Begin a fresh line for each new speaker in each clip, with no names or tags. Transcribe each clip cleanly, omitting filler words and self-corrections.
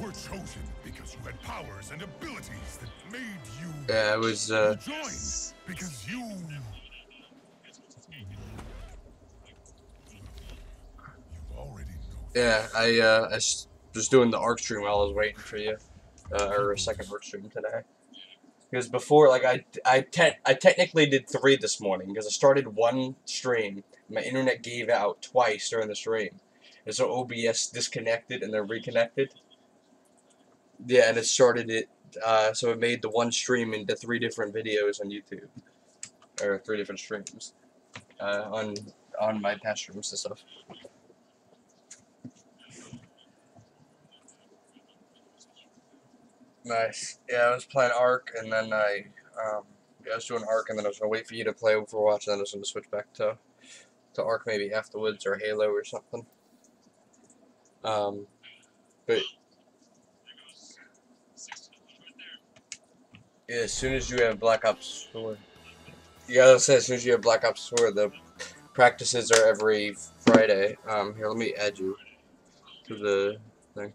were chosen because you had powers and abilities that made you.
Yeah, it was.
You joined because you. You already know.
Yeah, I was doing the ARC stream while I was waiting for you, or a second ARC stream today. Because before, like, I technically did 3 this morning, because I started one stream, my internet gave out twice during the stream. And so OBS disconnected and then reconnected. Yeah, and it started it, so it made the one stream into 3 different videos on YouTube. Or 3 different streams. On my past streams and stuff. Nice. Yeah, I was playing ARC, and then yeah, I was doing ARC, and then I was gonna wait for you to play Overwatch, and then I was gonna switch back to ARC maybe afterwards, or Halo or something. But yeah, as soon as you have Black Ops 4, yeah, I say as soon as you have Black Ops 4, the practices are every Friday. Here, let me add you to the thing.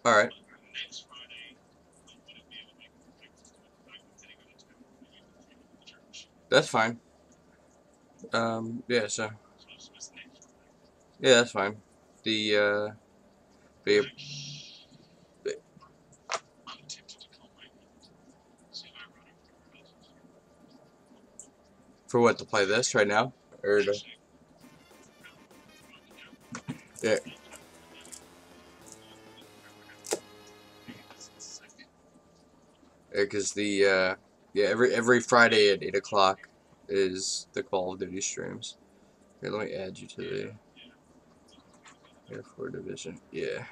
All right. That's fine. Yeah, so yeah, that's fine. The the for what, to play this right now, or to, yeah, because yeah, every Friday at 8 o'clock is the Call of Duty streams. Here, let me add you to the Air Force Division. Yeah.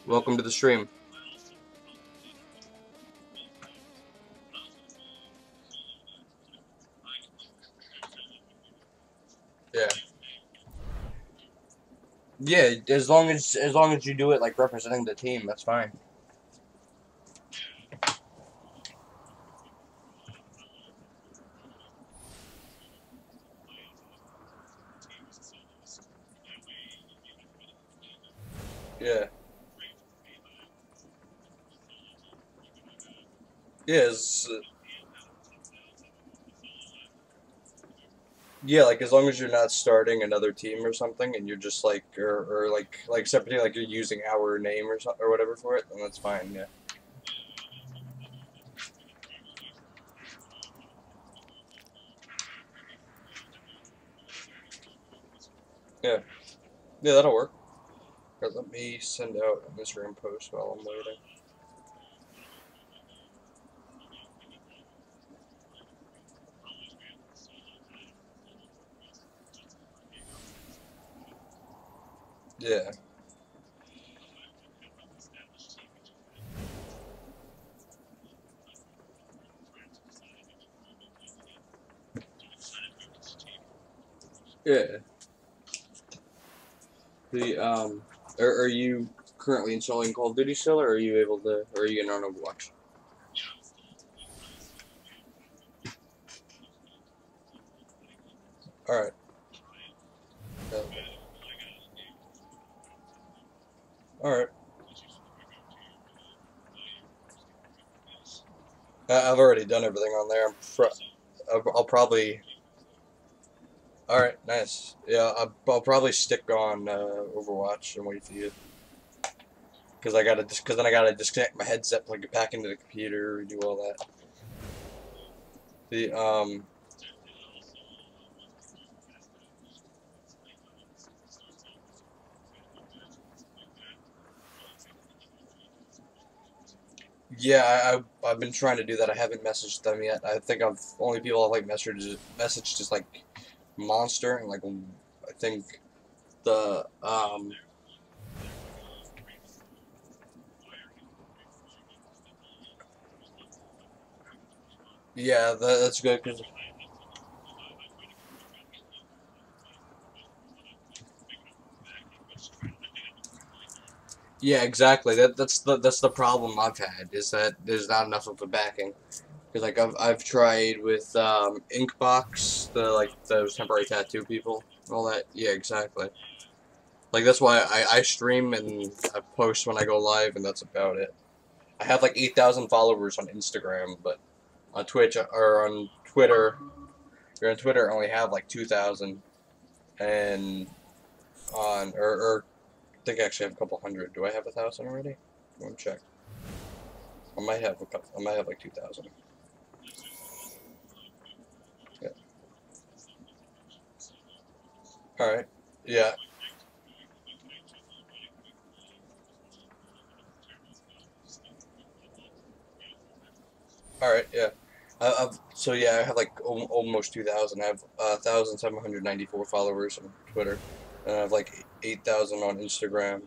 Welcome to the stream. Yeah. Yeah, as long as you do it like representing the team, that's fine. Yeah. Yeah, yeah, like as long as you're not starting another team or something, and you're just like, or like separately, like you're using our name or something or whatever for it, then that's fine. Yeah. Yeah. Yeah, that'll work. But let me send out an Instagram post while I'm waiting. Yeah. Yeah. The are you currently installing Call of Duty still, or are you able to, or are you in on Overwatch? All right. All right. I've already done everything on there. I'll probably. All right. Nice. Yeah. I'll probably stick on Overwatch and wait for you. Because then I gotta disconnect my headset, plug it back into the computer, do all that. The Yeah, I've been trying to do that. I haven't messaged them yet. I think I've only people I've like messaged is like Monster, and like I think the yeah, that's good because Yeah, exactly. That's the problem I've had, is that there's not enough of a backing. Because like I've tried with Inkbox, those temporary tattoo people, and all that. Yeah, exactly. Like that's why I stream and I post when I go live, and that's about it. I have like 8,000 followers on Instagram, but on Twitch or on Twitter, I only have like 2,000, and or I think I actually have a couple hundred. Do I have 1,000 already? Let me check. I might have a couple. I might have like 2,000. Yeah. All right. Yeah. All right. Yeah. So yeah, I have like almost 2,000. I have 1,794 followers on Twitter, and I have like 8,000 on Instagram.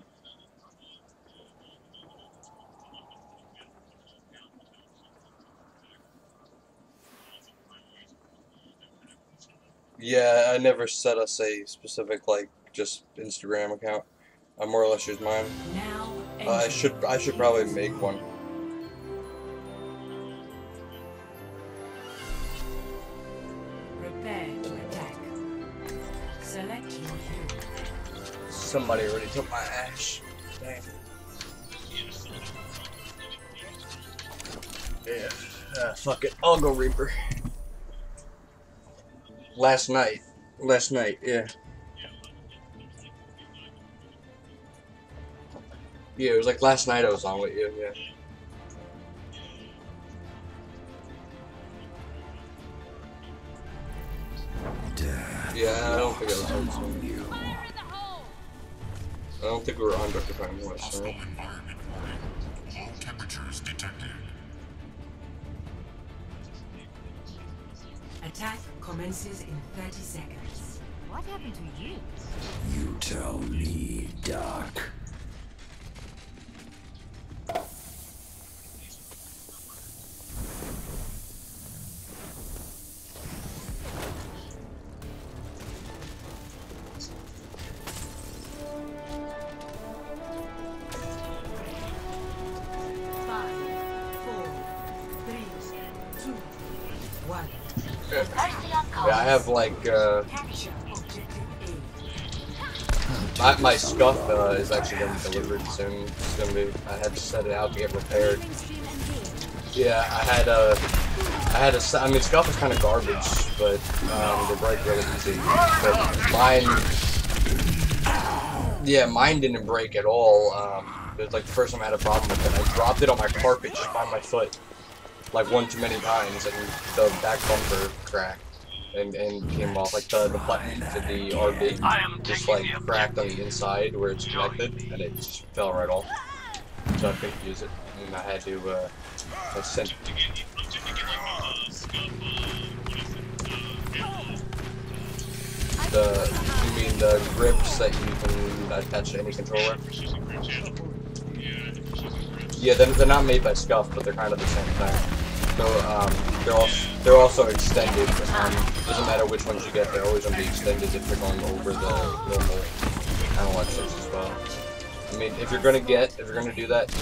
Yeah, I never set us a specific like just Instagram account. I more or less use mine. I should probably make one.
Prepare to attack. Select your hero.
Somebody already took my ash. Dang. Yeah. Fuck it. I'll go Reaper. Last night, yeah. Yeah, it was like last night I was on with you, yeah. Yeah, I don't think I was on, so. I don't think we were on Dr. Prime West,
Hostile
right?
environment warning. Low temperatures detected.
Attack commences in 30 seconds.
What happened to you?
You tell me, Doc.
Yeah, I have like, my scuff is actually going to be delivered soon. It's going to be, I had to set it out to get repaired. Yeah, I mean, scuff is kind of garbage, but they break really easy. But mine didn't break at all. It was like the first time I had a problem with it. I dropped it on my carpet just by my foot, like one too many times, and the back bumper cracked and came off. Like the button to the RB just like cracked on the inside where it's connected, and it just fell right off. So I couldn't use it, and I had to I sent. You mean the grips that you can attach to any controller? Yeah, they're not made by Scuff, but they're kind of the same thing. So they're also extended. Doesn't matter which ones you get, they're always going to be extended if you're going over the normal analog sticks as well. I mean, if you're gonna do that, you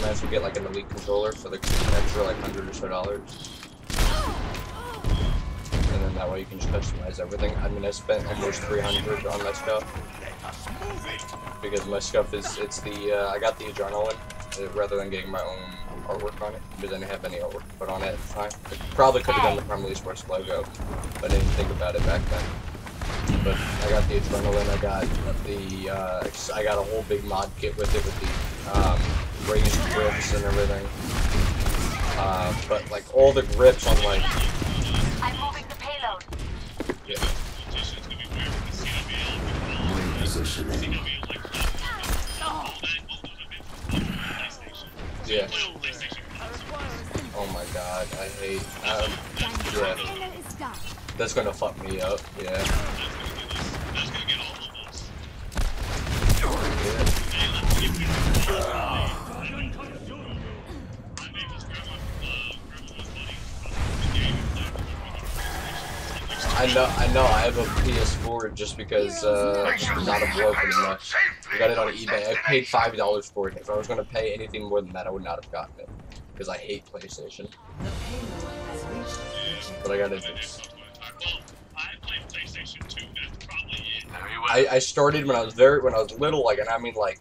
might as well get like an Elite controller for the extra like $100 or so. And then that way you can just customize everything. I mean, I spent almost $300 on my Scuff because my Scuff is I got the Adrenaline rather than getting my own artwork on it because I didn't have any artwork to put on it at the time. I probably could have done the Primal Sports logo, but I didn't think about it back then. But I got the Adrenaline, I got a whole big mod kit with it with the raised grips and everything. But like all the grips on like.
I'm moving the payload.
Yeah.
Repositioning.
Yeah. Oh my god, I hate. Yeah. That's gonna fuck me up. Yeah. I know. I have a PS4 just because it's not broken enough. I got it on eBay. I paid $5 for it. If I was going to pay anything more than that, I would not have gotten it because I hate PlayStation. But I got it. I started when I was little, like, and I mean like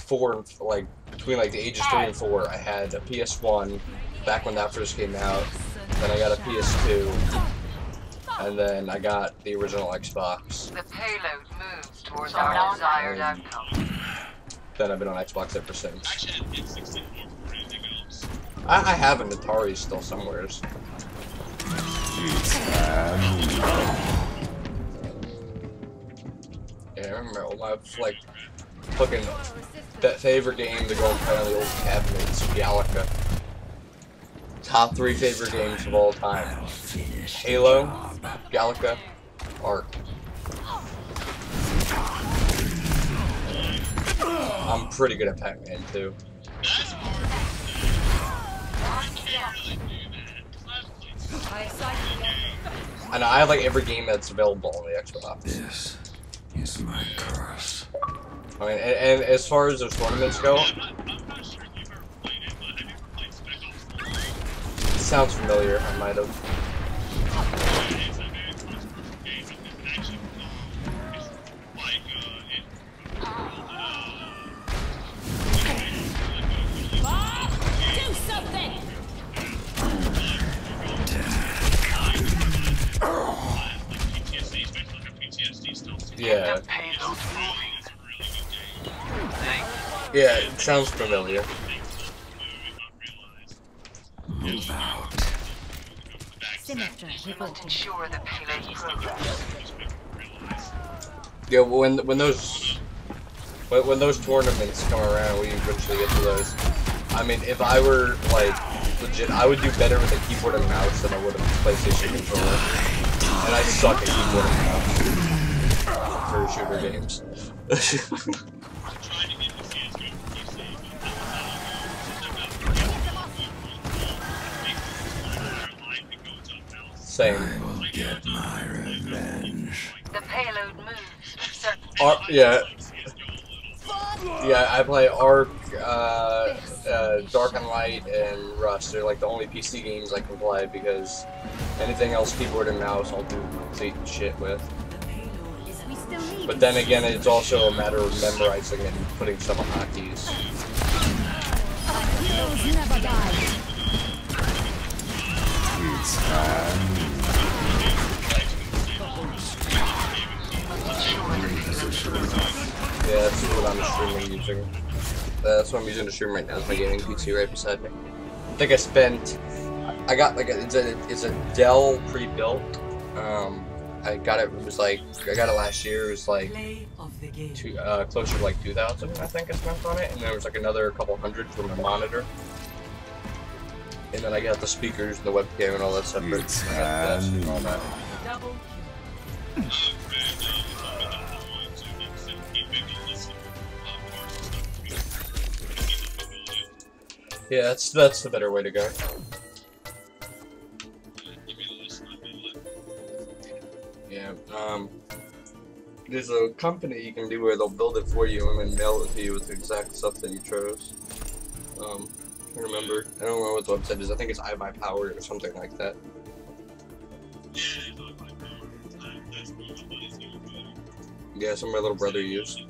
between like the ages 3 and 4. I had a PS1 back when that first came out. Then I got a PS2. And then I got the original Xbox.
The payload moves towards our desired outcome.
Then I've been on Xbox ever since. I have an Atari still somewheres. Yeah, I remember all my fucking favorite game to go and play on the old cabinets, Galaga. Top 3 favorite games of all time. Halo, Galaga, Ark. I'm pretty good at Pac-Man too. And I like every game that's available on the Xbox.
This is my curse.
I mean, and as far as those tournaments go, it sounds familiar. I might have.
Do something!
Yeah. Yeah, it sounds familiar.
Move out.
Ensure the payload progress.
Yeah, when those tournaments come around, we eventually get to those. I mean, if I were like legit, I would do better with a keyboard and mouse than I would with a PlayStation controller. And I suck at keyboard and mouse for shooter games. Same.
I will get my revenge.
The payload moves.
Yeah. Yeah, I play Ark, Dark and Light, and Rust. They're like the only PC games I can play because anything else, keyboard and mouse, I'll do complete shit with. But then again, it's also a matter of memorizing and putting stuff on hotkeys.
Never die.
It's time.
Yeah, that's what I'm streaming using. That's what I'm using to stream right now. Is my gaming PC right beside me. I think I got like it's a Dell pre-built. I got it. It was like I got it last year. It was like closer to like 2,000, I think I spent on it, and there was like another couple hundred for my monitor. And then I got the speakers, and the webcam, and all that separate. I got the desk and all that. Yeah, that's the better way to go. Yeah, there's a company you can do where they'll build it for you and then mail it to you with the exact stuff that you chose. I don't remember what the website is. I think it's iMyPower or something like that. Yeah, some my little brother used.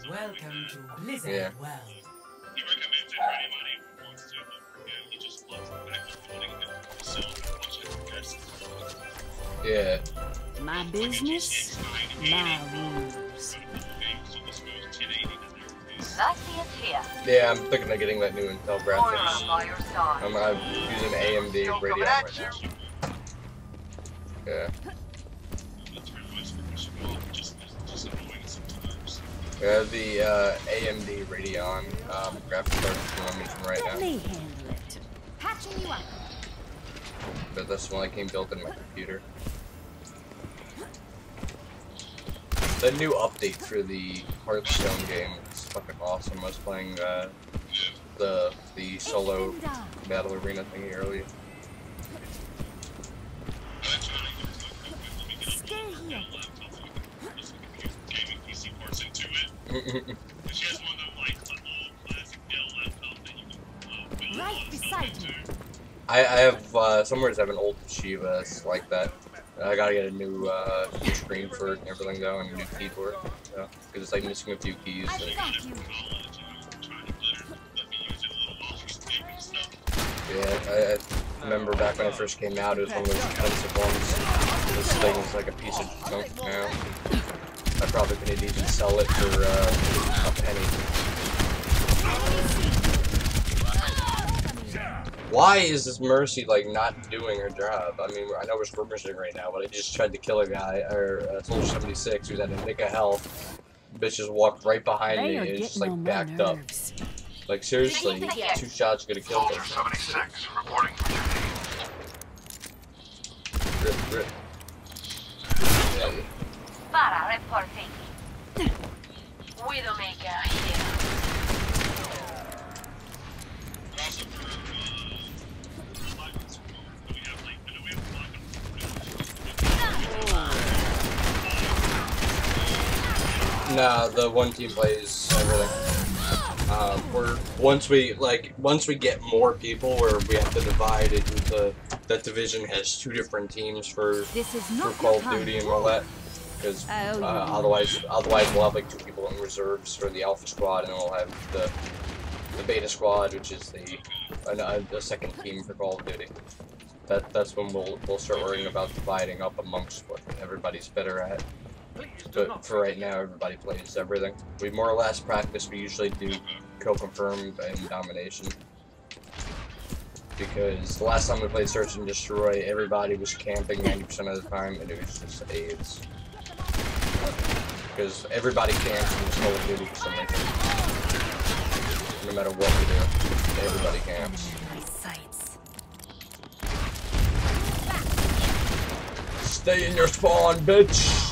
Welcome to Blizzard
Yeah.
World.
He recommends it for anybody who wants to. Yeah, he just loves the fact of putting it himself.
Yeah.
My business, my rules.
That's it here.
Yeah, I'm thinking of getting that new Intel
Moira
graphics.
by your side.
I'm using AMD Radeon right now. Yeah. The AMD Radeon graphics card I'm using right
Let
now.
me handle it. Patching you up.
But this one came built in my computer. The new update for the Hearthstone game is fucking awesome. I was playing the solo battle arena thingy earlier.
Stay here.
Gaming PC ports into it. She has one of them like old classic Dell laptop that you can build
Right
a lot of
beside
stuff
me.
into.
I have somewhere I have an old Toshiba. It's like that. I gotta get a new screen for it and everything though, and a new keyboard. Yeah, because it's like missing a few keys.
I
So.
got you.
College, trying to let me use it a little while for gaming stuff.
Yeah, I remember back when it first came out, it was one of those expensive ones. This thing is like a piece of junk now. I probably couldn't even sell it for a penny. Why is this Mercy like not doing her job? I mean, I know we're skirmishing right now, but I just tried to kill a guy, or Soldier 76, who's at a nick of health. Bitch just walked right behind me and just like backed up. Like seriously, 2 shots could have killed
Soldier
him.
76, reporting for duty.
Rip, rip. Yeah.
Para reporting. Widowmaker here.
Also for Lions, we have like, I know we have
Nah, the one team plays everything. Once we get more people, where we have to divide it into that division has 2 different teams for
This is not
Call of Duty and all that. Because
Oh, yeah.
otherwise we'll have like 2 people in reserves for the Alpha Squad, and then we'll have the Beta Squad, which is the second team for Call of Duty. That's when we'll start worrying about dividing up amongst what everybody's better at. But for right now, everybody plays everything. We more or less practice. We usually do co-confirmed and domination. Because the last time we played Search and Destroy, everybody was camping 90% of the time, and it was just AIDS. Because everybody camps in this Call of Duty for some reason. No matter what we do, everybody camps. Stay in your spawn, bitch!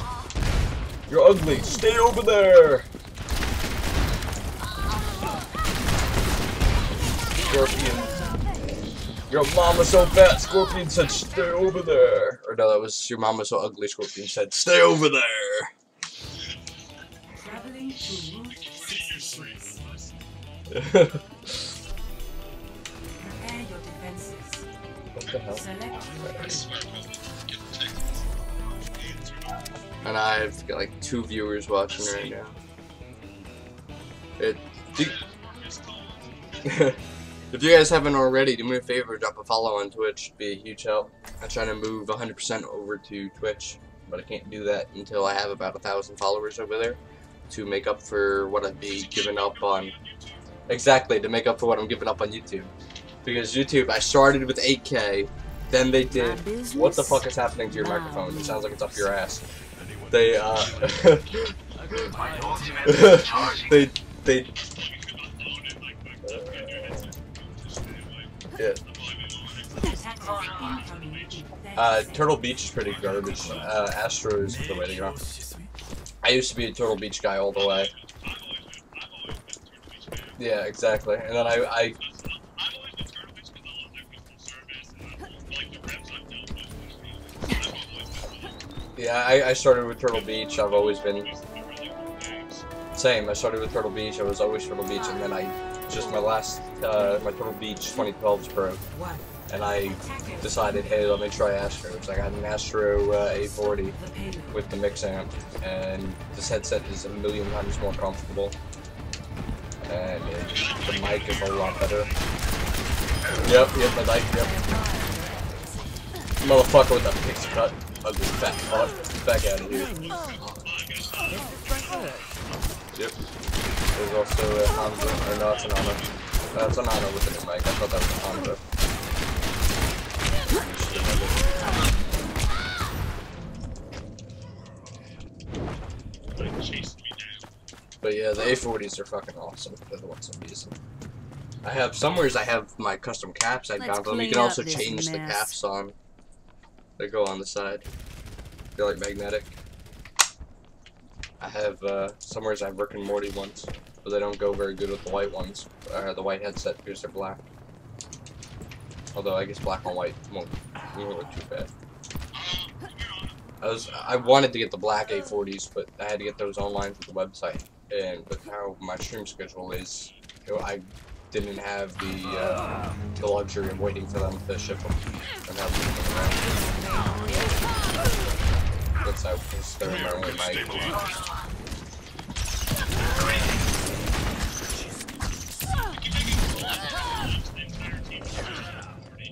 You're ugly. Stay over there. Scorpion. Your mama's so fat. Scorpion said, "Stay over there." Or no, that was your mama's so ugly. Scorpion said, "Stay over there."
Traveling to Route 66.
What
Prepare your defenses.
the hell?
Select your
And I've got like 2 viewers watching right now. If you guys haven't already, do me a favor, drop a follow on Twitch. It'd be a huge help. I'm trying to move 100% over to Twitch, but I can't do that until I have about 1,000 followers over there to make up for what I'd be giving up on. Exactly, to make up for what I'm giving up on YouTube. Because YouTube, I started with 8K, then they did. What the fuck is happening to your microphone? It sounds like it's up your ass. They Turtle Beach is pretty garbage. Astro is the way to go. I used to be a Turtle Beach guy all the way. Yeah, exactly. And then I started with Turtle Beach. I've always been same. I started with Turtle Beach. I was always Turtle Beach, and then my last my Turtle Beach 2012 broke, and I decided, hey, let me try Astros. I got an Astro A40 with the mix amp, and this headset is 1,000,000 times more comfortable, and the mic is a lot better. Yep, my mic, yep. Motherfucker with that pixie cut. Ugly fat fuck. Back out of here. Yep. There's also a Hanzo. Or no, it's an Ana. That's an Ana with a new mic. I thought that was a Hanzo. But yeah, the A40s are fucking awesome. They're the ones I'm using. I have somewheres I have my custom caps I got them. You can also change the caps on. They go on the side. They're like magnetic. I have somewheres I have Rick and Morty ones, but they don't go very good with the white ones, the white headset because they're black. Although I guess black on white won't look too bad. I wanted to get the black A40s, but I had to get those online through the website, and with how my stream schedule is, I didn't have the luxury of waiting for them to ship them and have them around. That's how they're my only mic.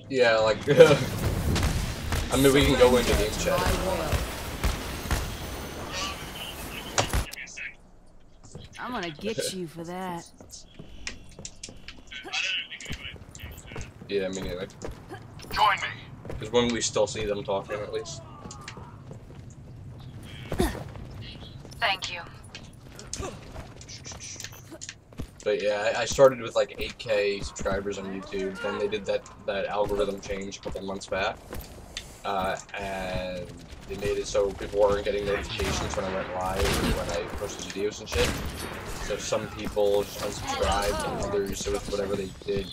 Yeah, like, I mean, we can go into game chat.
I'm gonna get you for that.
Yeah, me neither.
Join me.
Because when we still see them talking, at least.
Thank you.
But yeah, I started with like 8K subscribers on YouTube. Then they did that algorithm change a couple months back, and they made it so people weren't getting notifications when I went live or when I posted videos and shit. So some people just unsubscribed, and others, it was whatever they did.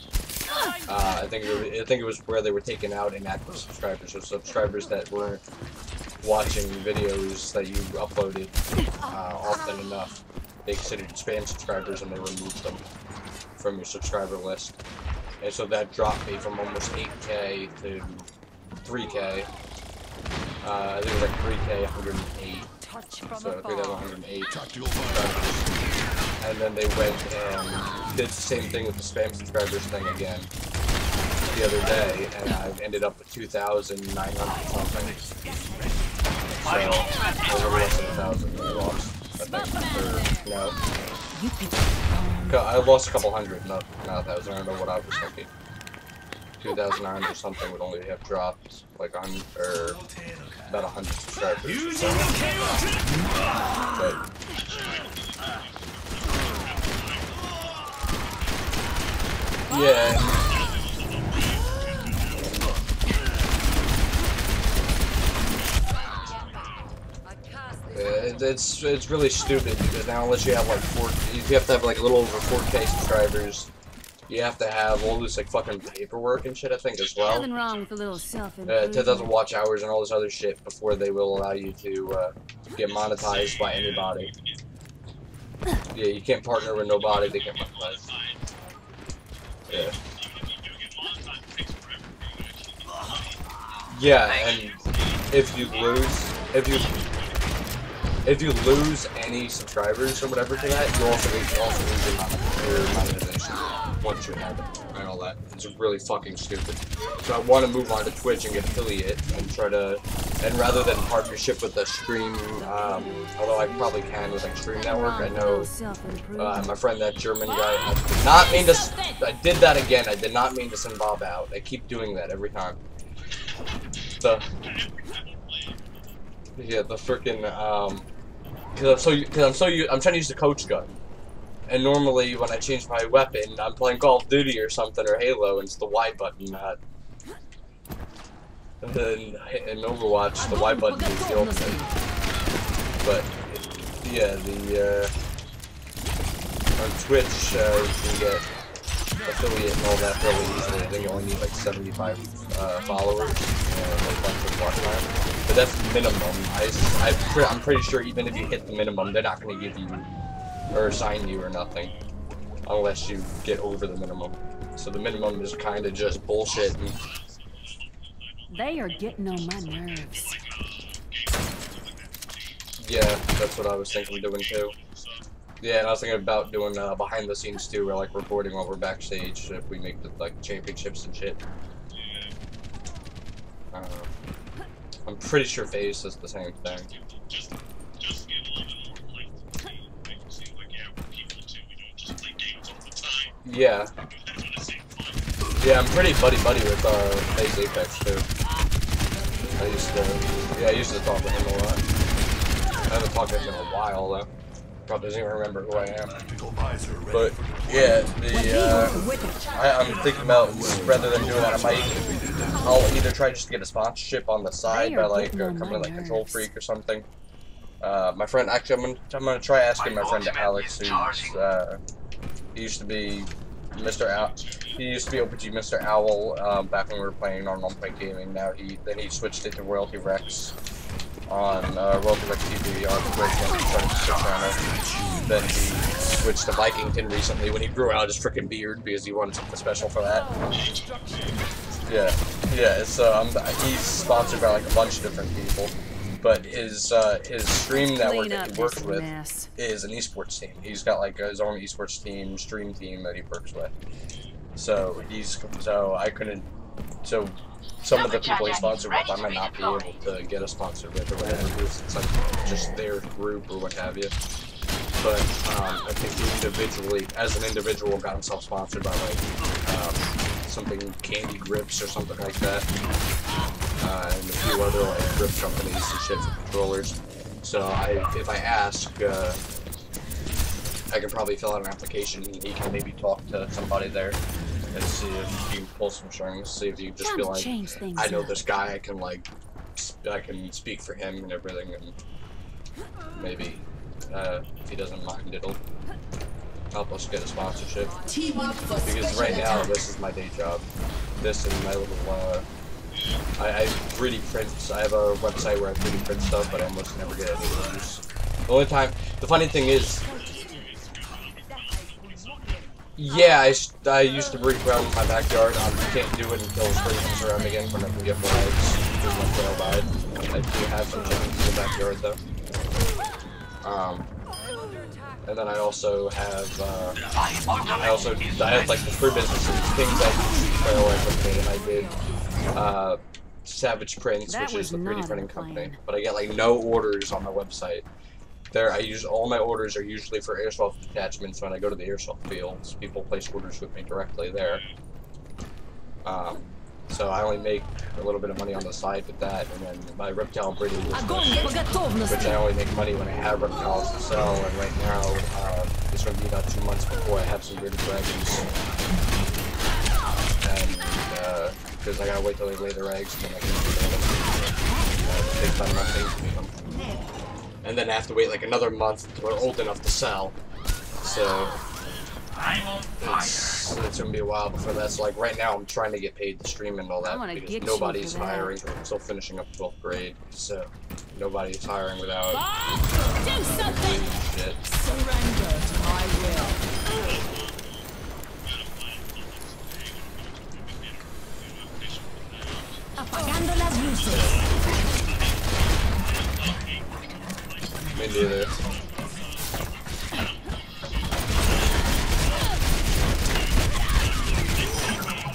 I think it was where they were taking out inactive subscribers, so subscribers that weren't watching videos that you uploaded often enough. They considered spam subscribers and they removed them from your subscriber list. And so that dropped me from almost 8K to 3K. I think it was like 3K, 108. So I think that was 108 subscribers. And then they went and did the same thing with the spam subscribers thing again the other day, and I ended up with 2,900 something. So, over less than 1,000 I lost. I think, or, no. I lost a couple hundred, not 1,000. I don't know what I was thinking. 2,900 or something would only have dropped like on or about 100 subscribers. Or so. But yeah. It's really stupid because now unless you have like you have to have like a little over 4K subscribers, you have to have all this like fucking paperwork and shit I think as well.
Nothing wrong with a little self-improvement.
10,000 watch hours and all this other shit before they will allow you to get monetized by anybody. Yeah, you can't partner with nobody. They can't monetize. Yeah. Yeah, and if you lose any subscribers or whatever to that, you also lose your monetization once you have it and all that. It's really fucking stupid. So I want to move on to Twitch and get affiliate and try to, and rather than partnership with the stream, although I probably can with like Stream Network, I know my friend, that German guy, I did that again. I did not mean to send Bob out. I keep doing that every time. The freaking because I'm trying to use the coach gun, and normally when I change my weapon, I'm playing Call of Duty or something or Halo, and it's the Y button. And then in Overwatch, the Y button is the ultimate. But yeah, on Twitch you can get affiliate and all that fairly easily. I think you only need like 75 followers and a bunch of watch time. But that's minimum. I'm pretty sure even if you hit the minimum, they're not going to give you or assign you or nothing unless you get over the minimum. So the minimum is kind of just bullshit. And
they are getting on my nerves.
Yeah, that's what I was thinking of doing too. Yeah, and I was thinking about doing behind the scenes too, or like recording while we're backstage if we make the like championships and shit. I'm pretty sure FaZe does the same thing.
Just get a little bit more like make it seem like we're people too. We don't just play games all the time.
Yeah. Yeah, I'm pretty buddy with FaZe Apex too. I used to talk to him a lot. I haven't talked to him in a while though. Probably doesn't even remember who I am. But yeah, I'm thinking about rather than doing that, I'll either try just to get a sponsorship on the side by like a company like Control Freak or something, My friend, actually, I'm gonna try asking my friend Alex, who's he used to be Mr. Owl. He used to be OPG Mr. Owl back when we were playing on One Point Gaming. Now he switched it to Royalty Rex on Royalty Rex TV on Twitch when he started his channel. Then he switched to Vikington recently when he grew out his freaking beard because he wanted something special for that. Yeah, yeah. So he's sponsored by like a bunch of different people. But his stream network that he works with is an esports team. He's got like his own esports team, stream team that he works with. So some of the people he's sponsored with, I might not be able to get a sponsor with or whatever, because it's like just their group or what have you. But I think he individually, as an individual, got himself sponsored by like something Candy Grips or something like that. And a few other like grip companies and shit for controllers. So if I ask, I can probably fill out an application and he can maybe talk to somebody there and see if he can pull some strings. See if you just be like, I know this guy, I can speak for him and everything, and maybe if he doesn't mind, it'll help us get a sponsorship. Because right now this is my day job. This is my little I 3D print. I have a website where I 3D print stuff, but I almost never get any orders. The funny thing is, yeah, I used to breed ground in my backyard. I can't do it until spring comes around again when I can get more eggs. Because my tail died. I do have some chickens in the backyard though. And then I also have like the 3 businesses, things like Trail Company, and I did Savage Prints, which is the 3D printing company, but I get like no orders on my website. All my orders are usually for airsoft attachments. When I go to the airsoft fields, people place orders with me directly there. So I only make a little bit of money on the side with that, and then my reptile breeding business, which I only make money when I have reptiles to sell, and right now, it's going to be about 2 months before I have some bearded dragons. And, because I gotta wait till they lay their eggs, and then I can feed them. It takes about enough days to feed them. And then I have to wait like another month until they're old enough to sell. So, it's gonna be a while before that. So like right now I'm trying to get paid to stream and all that because nobody's hiring. I'm still finishing up 12th grade, so nobody's hiring without
Do something!
shit.
Surrender to my will. Apagando las luces.
Me neither.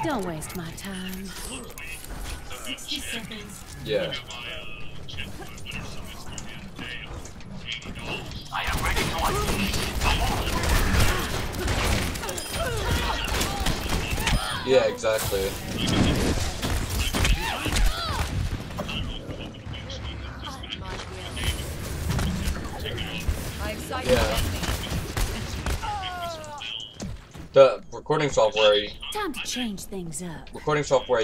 Don't waste my time.
60 seconds.
Yeah.
I am ready to unleash.
Yeah, exactly. Yeah. The recording software,
Time to change things up.
you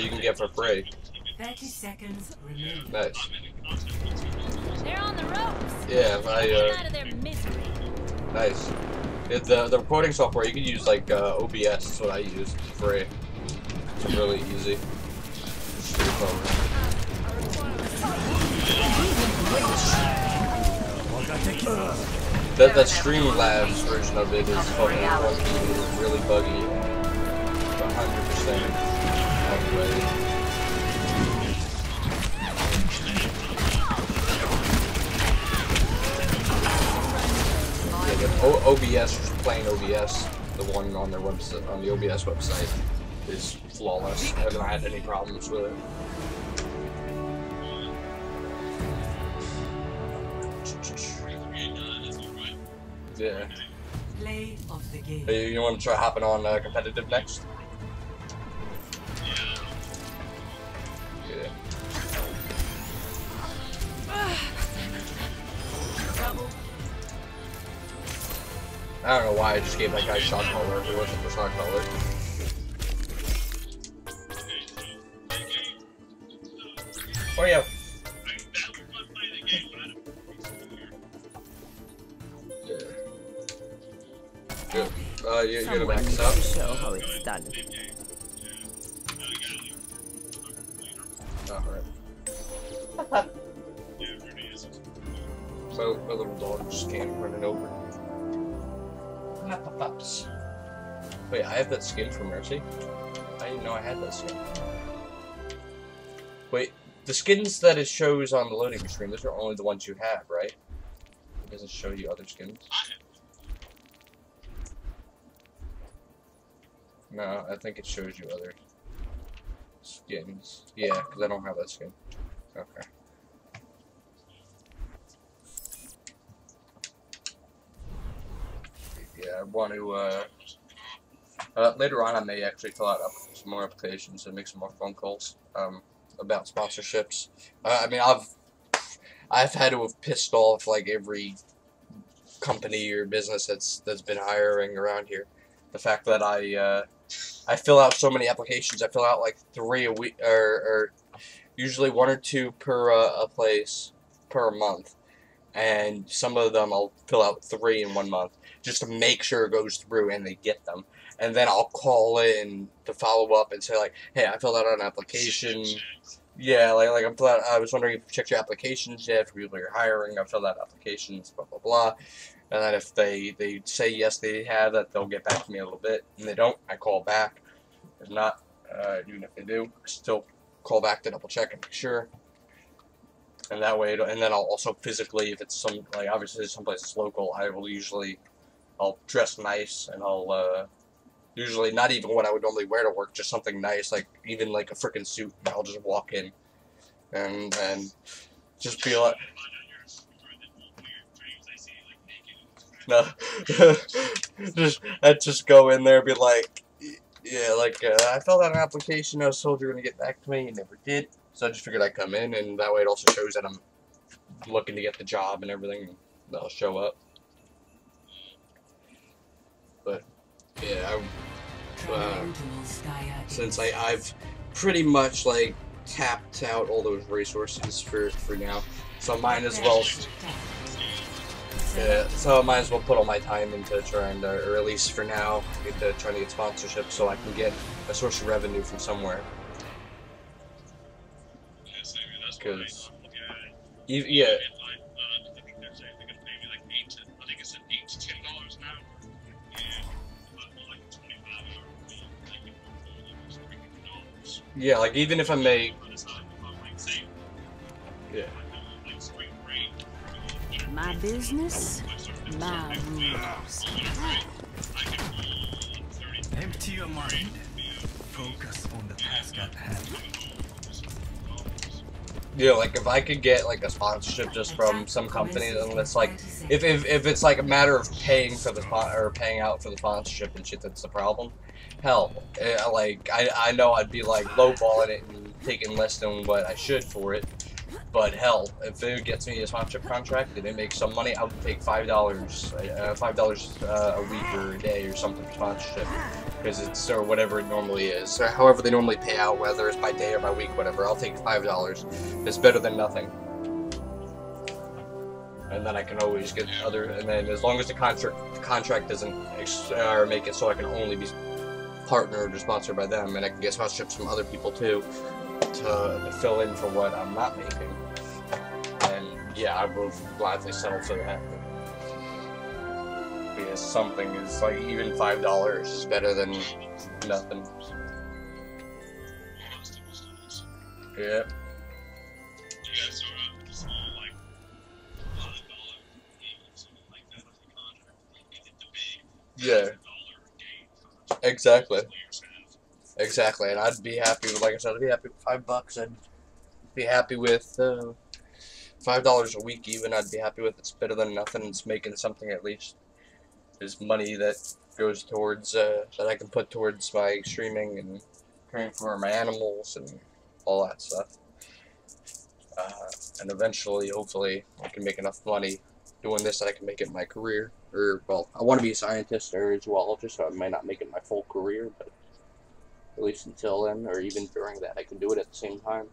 can get for free.
30 seconds remaining.
Nice.
They're on the ropes.
Yeah,
Out of their misery.
nice. The recording software, you can use like OBS, that's what I use, it's free. It's really easy. Straightforward. That Streamlabs version of it is fucking funky, it's really buggy, 100% anyway. Yeah, but OBS, just plain OBS, the one on their website, on the OBS website, is flawless. I haven't had any problems with it. Yeah.
Play of the game.
Hey, you want to try hopping on competitive next? Yeah. I don't know why I just gave that guy shot color if it wasn't for shot color. Oh yeah. you're gonna
Someone
back
needs
us up.
to show how it's done.
Alright. My little dog just came running over. Pops. Wait, I have that skin for Mercy? I didn't know I had that skin. Wait, the skins that it shows on the loading screen, those are only the ones you have, right? It doesn't show you other skins? No, I think it shows you other skins. Yeah, because I don't have that skin. Okay. Yeah, I want to, later on I may actually fill out some more applications and make some more phone calls, about sponsorships. I mean, I've had to have pissed off, like, every company or business that's been hiring around here. The fact that I fill out so many applications. I fill out like 3 a week, or usually 1 or 2 per a place per month, and some of them I'll fill out 3 in 1 month just to make sure it goes through and they get them. And then I'll call in to follow up and say like, hey, I filled out an application. Yeah, like I'm filling out, I was wondering if you checked your applications yet for people you're hiring. I filled out applications, blah blah blah. And then if they say yes, they have that, they'll get back to me a little bit. And they don't, I call back. If not, even if they do, I still call back to double check and make sure. And that way, and then I'll also physically, if it's some, like obviously someplace that's local, I'll dress nice and I'll, usually not even what I would normally wear to work, just something nice, like even like a freaking suit. I'll just walk in and just be like, no, I'd just go in there and be like, yeah, like, I filled out an application, I was told you were going to get back to me, you never did, so I just figured I'd come in, and that way it also shows that I'm looking to get the job and everything, and that'll show up. But, yeah, since I've pretty much, like, tapped out all those resources for now, so I might as well... Yeah, so I might as well put all my time into trying to, or at least for now, trying to get sponsorships so I can get a source of revenue from somewhere. Because, yeah. Yeah, like even if I make... Yeah.
My business, my rules.
Empty your mind. Focus on the task at hand.
Yeah, like if I could get like a sponsorship just from some company, then it's like if it's like a matter of paying for the paying out for the sponsorship and shit, that's the problem. Hell, like I know I'd be like lowballing it and taking less than what I should for it. But hell, if it gets me a sponsorship contract and it makes some money, I would take $5 a week or a day or something for sponsorship, because it's or whatever it normally is. So however they normally pay out, whether it's by day or by week, whatever. I'll take $5. It's better than nothing. And then I can always get other. And then as long as the contract doesn't make it so I can only be partnered or sponsored by them, and I can get sponsorships from other people too. To fill in for what I'm not making, and yeah, I will gladly settle for that, because something is like even $5 is better than nothing. Yeah. Yeah. Exactly. Exactly, and I'd be happy with, like I said, I'd be happy with $5. I'd be happy with $5 a week even. I'd be happy with. It's better than nothing. It's making something at least. There's money that goes towards that I can put towards my streaming and caring for my animals and all that stuff. And eventually, hopefully, I can make enough money doing this that I can make it my career. Or well, I want to be a scientist or as well, just so I might not make it my full career, but. At least until then, or even during that, I can do it at the same time.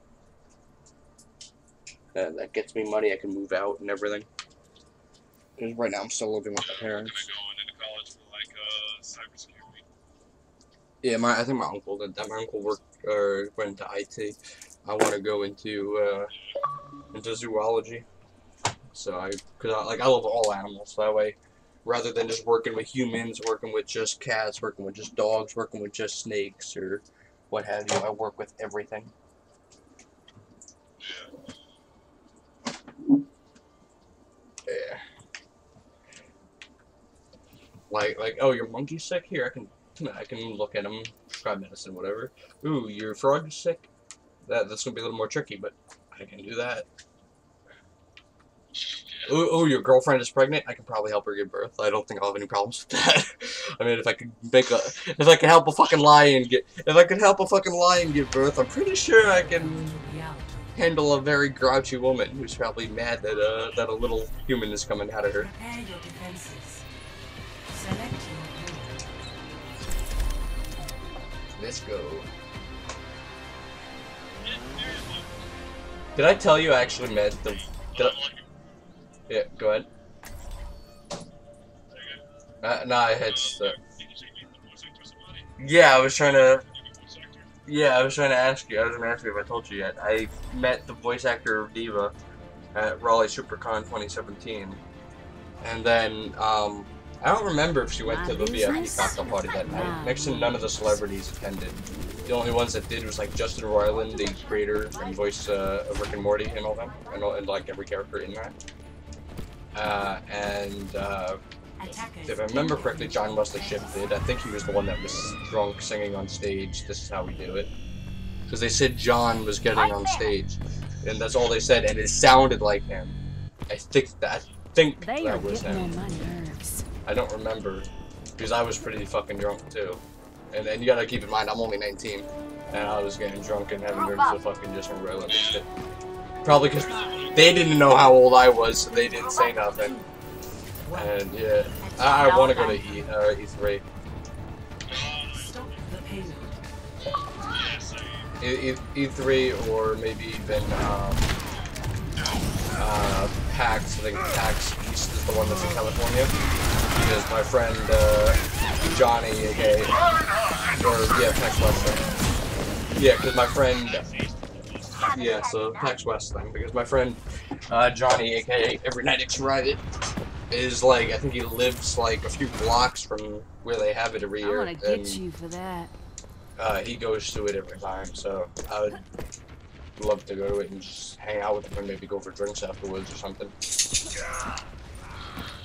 That gets me money, I can move out and everything. Because right now I'm still living with my parents.
Going into college for like cybersecurity.
Yeah, I think my uncle did that. My uncle worked or went to IT. I want to go into zoology. So I love all animals. So that way, rather than just working with humans, working with just cats, working with just dogs, working with just snakes or what have you, I work with everything. Yeah. Like oh, your monkey's sick. Here, I can look at him, prescribe medicine, whatever. Ooh, your frog's sick. That's gonna be a little more tricky, but I can do that. Ooh, your girlfriend is pregnant. I can probably help her give birth. I don't think I'll have any problems with that. I mean, if I could help a fucking lion give birth, I'm pretty sure I can handle a very grouchy woman who's probably mad that that a little human is coming out of her.
Prepare your defenses. Select your hero.
Let's go. Did I tell you I actually met the? Yeah, go ahead. No, I had. Yeah, I was trying to. Yeah, I was trying to ask you. I was gonna ask you if I told you yet. I met the voice actor of Diva at Raleigh SuperCon 2017, and then I don't remember if she went to the VIP cocktail party that night. Next to none of the celebrities attended. The only ones that did was like Justin Roiland, the creator and voice of Rick and Morty, and all them, and like every character in that. If I remember correctly, John Wesley Shipp did. I think he was the one that was drunk singing on stage. This is how we do it. Because they said John was getting on stage, and that's all they said, and it sounded like him. I think that was him. I don't remember, because I was pretty fucking drunk too. And you gotta keep in mind, I'm only 19, and I was getting drunk and having drinks of fucking Justin Roiland and shit. Probably because they didn't know how old I was, so they didn't say nothing. And yeah, I want to go to E3. E3 or maybe even PAX. I think PAX East is the one that's in California. Because my friend Johnny, aka PAX West. Yeah, because my friend. Yeah, so PAX West thing. Because my friend Johnny, aka Every Night It's Riot, is like, I think he lives like a few blocks from where they have it every year.
I want to get you for that.
He goes to it every time, so I would love to go to it and just hang out with him and maybe go for drinks afterwards or something.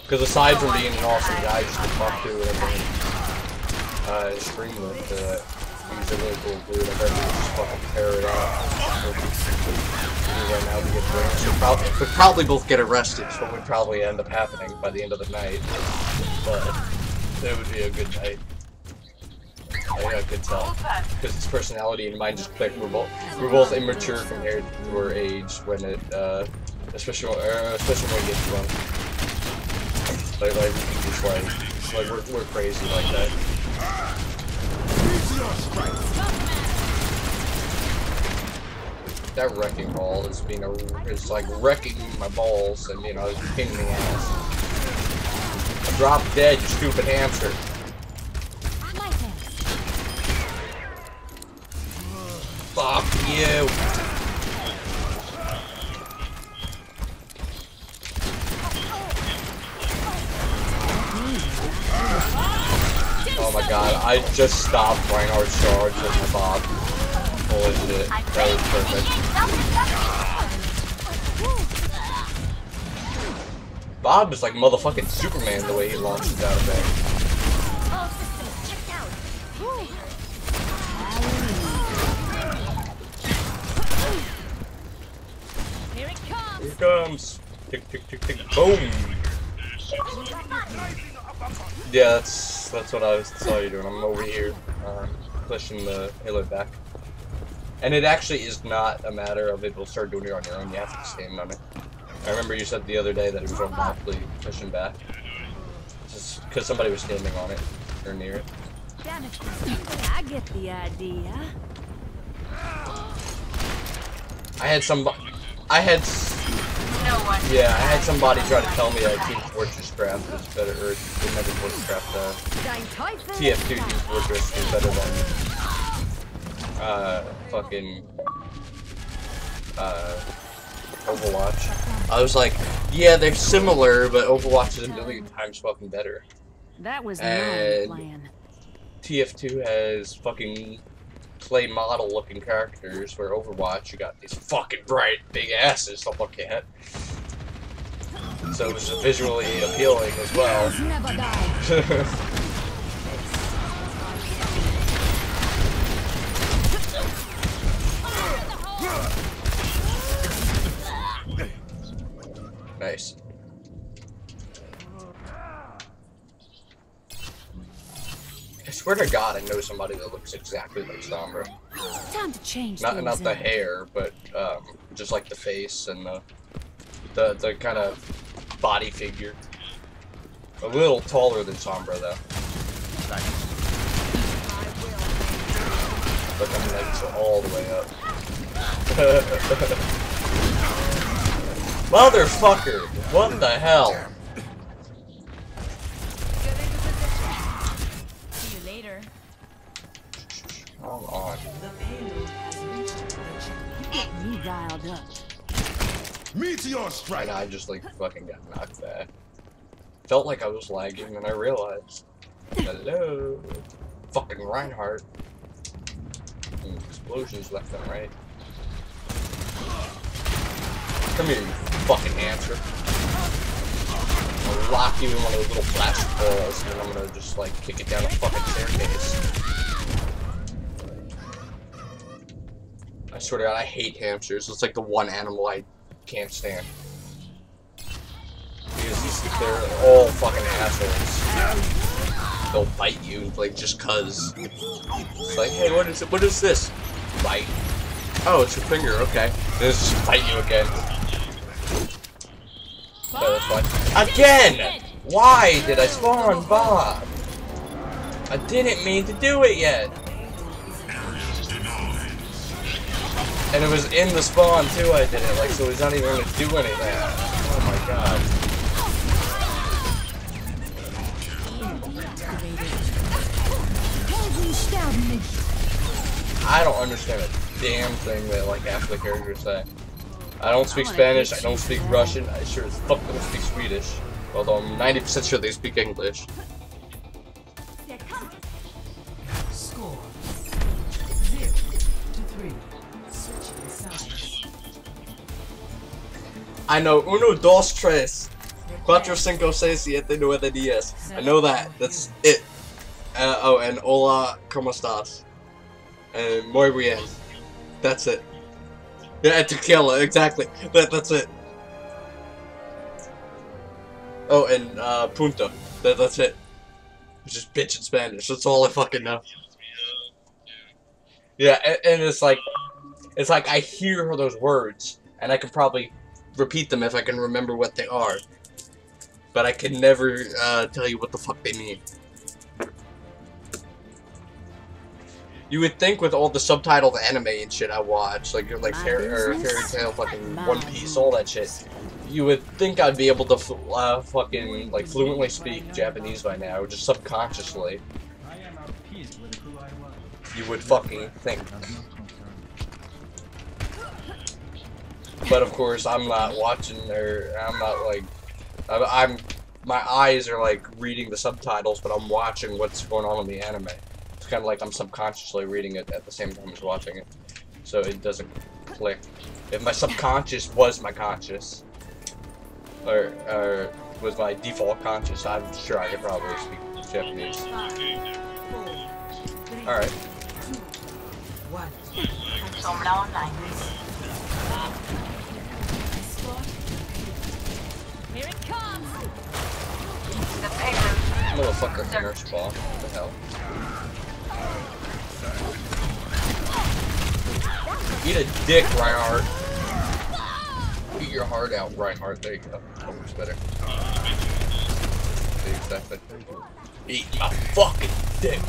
Because aside from being an awesome guy just to talk to and stream with, he's a really cool dude. I bet he would just fucking tear it up. Right now to get drinks. We'd probably both get arrested, so it would probably end up happening by the end of the night. But it would be a good night. I could tell. Because his personality and mine just click. We're both immature compared to our age when it, especially when we get drunk. Like we can just like we're crazy like that. That wrecking ball is it's like wrecking my balls, and you know, it's a pain in the ass. Drop dead, you stupid hamster. Fuck you. Oh my god, I just stopped Reinhardt's charge with my Bob. Holy shit, that was perfect. Bob is like motherfucking Superman the way he launches out of bed.
Here it comes.
Here it comes. Tick, tick, tick, tick, boom. Yeah, that's what I saw you doing. I'm over here, pushing the Halo back. And it actually is not a matter of it will start doing it on your own. You have to stand on it. I remember you said the other day that it was automatically pushing back. Just because somebody was standing on it or near it.
Damn it. I get the idea.
I had Yeah, I had somebody try to tell me that Team Fortress Craft was better, or Never Fortress Craft, TF2 Team Fortress is better than, Overwatch. I was like, yeah, they're similar, but Overwatch is a million times fucking better.
That was my
And
plan.
TF2 has fucking play model looking characters, where Overwatch you got these fucking bright big asses to look at. So it was visually appealing as well.
Never die.
Nice. I swear to God, I know somebody that looks exactly like Sombra.
Time to change.
Not the hair, but just like the face and the kind of body figure. A little taller than Sombra though. But I'm like so all the way up. Motherfucker! What the hell?
See you later.
Hold on.
The payload has reached the checkpoint.
Me dialed up.
Meteor strike.
And I just like fucking got knocked back. Felt like I was lagging, and I realized. Hello, fucking Reinhardt. And explosions left and right. Come here, you fucking answer. I'll lock you in one of those little plastic balls, and then I'm gonna just like kick it down a fucking staircase. I swear to God, I hate hamsters. It's like the one animal I can't stand. Because they're all fucking assholes. They'll bite you, like, just cuz. It's like, hey, what is it? What is this? Bite. Oh, it's your finger, okay. Then it's just bite you again. So that's fine. Again! Why did I spawn Bob? I didn't mean to do it yet. And it was in the spawn too, I did it, like, so he's not even gonna do anything. Oh my god. I don't understand a damn thing that, like, half the characters say. I don't speak Spanish, I don't speak Russian, I sure as fuck don't speak Swedish. Although I'm 90% sure they speak English.
Score 0-3. Switching sides.
I know, 1, 2, 3, 4, 5, 6, 7, 9, 10. I know that, that's it. Oh, and hola, ¿cómo estás? And muy bien. That's it. Yeah, tequila, exactly. That's it. Oh, and punto. That's it. Just bitch in Spanish. That's all I fucking know. Yeah, and it's like I hear those words, and I can probably repeat them if I can remember what they are. But I can never tell you what the fuck they mean. You would think with all the subtitled anime and shit I watch, like Fairy Tail, fucking One Piece, all that shit, you would think I'd be able to fucking like fluently speak Japanese by now, just subconsciously. You would fucking think. But of course, I'm not watching, or I'm not like, my eyes are like reading the subtitles, but I'm watching what's going on in the anime. It's kind of like I'm subconsciously reading it at the same time as watching it, so it doesn't click. If my subconscious was my conscious, or was my default conscious, I'm sure I could probably speak Japanese.
5, 4, 3,
All right.
1.
Sombra online.
Here it comes.
The payload.
Motherfucker, inner spawn. What the hell? Eat a dick, Reinhardt. Eat your heart out, Reinhardt. There you go. That works better. Exactly. Eat my fucking dick.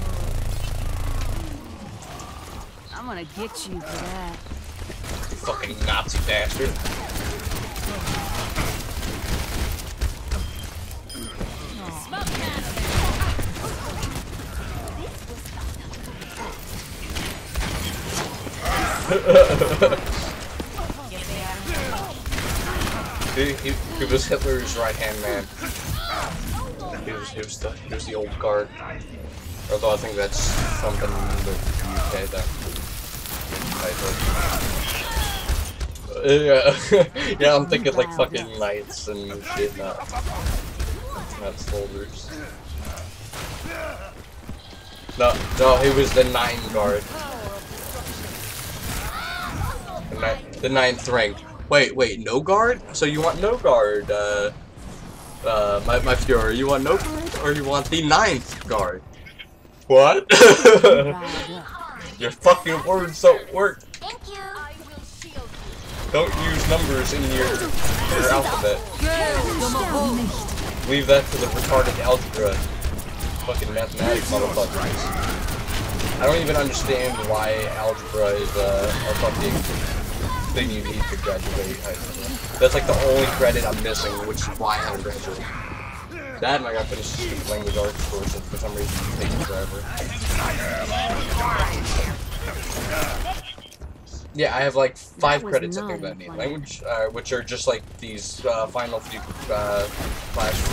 I'm gonna get you for that.
You fucking Nazi bastard. He was Hitler's right-hand man. He was the old guard. Although I think that's something with the UK that. Yeah, I'm thinking like fucking knights and shit, not soldiers. No, he was the 9 guard. The 9th rank. Wait, no guard? So you want no guard, my Fury, you want no guard, or you want the 9th guard? What? Your fucking words don't work.
Thank you.
Don't use numbers in your alphabet. Leave that to the retarded algebra. Fucking mathematics motherfuckers. I don't even understand why algebra is a fucking thing you need to graduate high school. That's like the only credit I'm missing, which is why I haven't graduated. That and I got finished stupid language arts course, and for some reason it's taking forever. Yeah, I have like 5 credits I think that I need. Language, which are just like these final few classes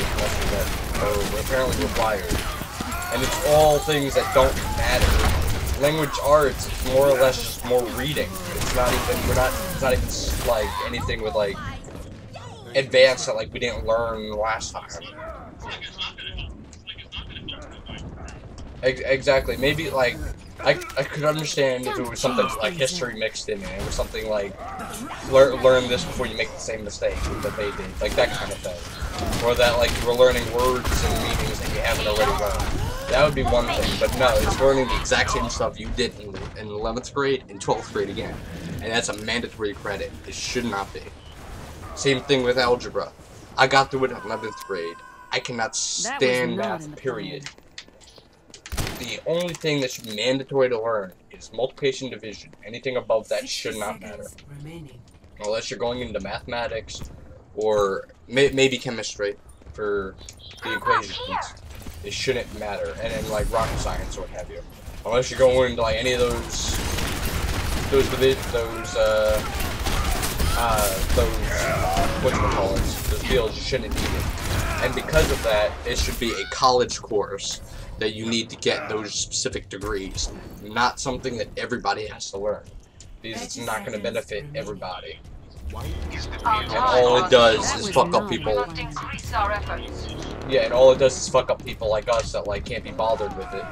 that are apparently required. And it's all things that don't matter. Language arts, it's more or less just more reading. It's not even, it's not even like anything with like advanced that like we didn't learn last time. Exactly. Maybe like I could understand if it was something like history mixed in it. It was something like learn this before you make the same mistake that they did, like that kind of thing. Or that like you were learning words and meanings that you haven't already learned. That would be one thing, but no, it's learning the exact same stuff you did in 11th grade and 12th grade again. And that's a mandatory credit. It should not be. Same thing with algebra. I got through it in 11th grade. I cannot stand math, period. The only thing that should be mandatory to learn is multiplication and division. Anything above that should not matter. Unless you're going into mathematics or maybe chemistry for the equations. It shouldn't matter. And then like rocket science or what have you. Unless you're going into like any of those whatchamacallits, those fields, you shouldn't need it. And because of that, it should be a college course that you need to get those specific degrees, not something that everybody has to learn, because it's not going to benefit everybody. And all it does is fuck up people. Yeah, and all it does is fuck up people like us that like can't be bothered with it.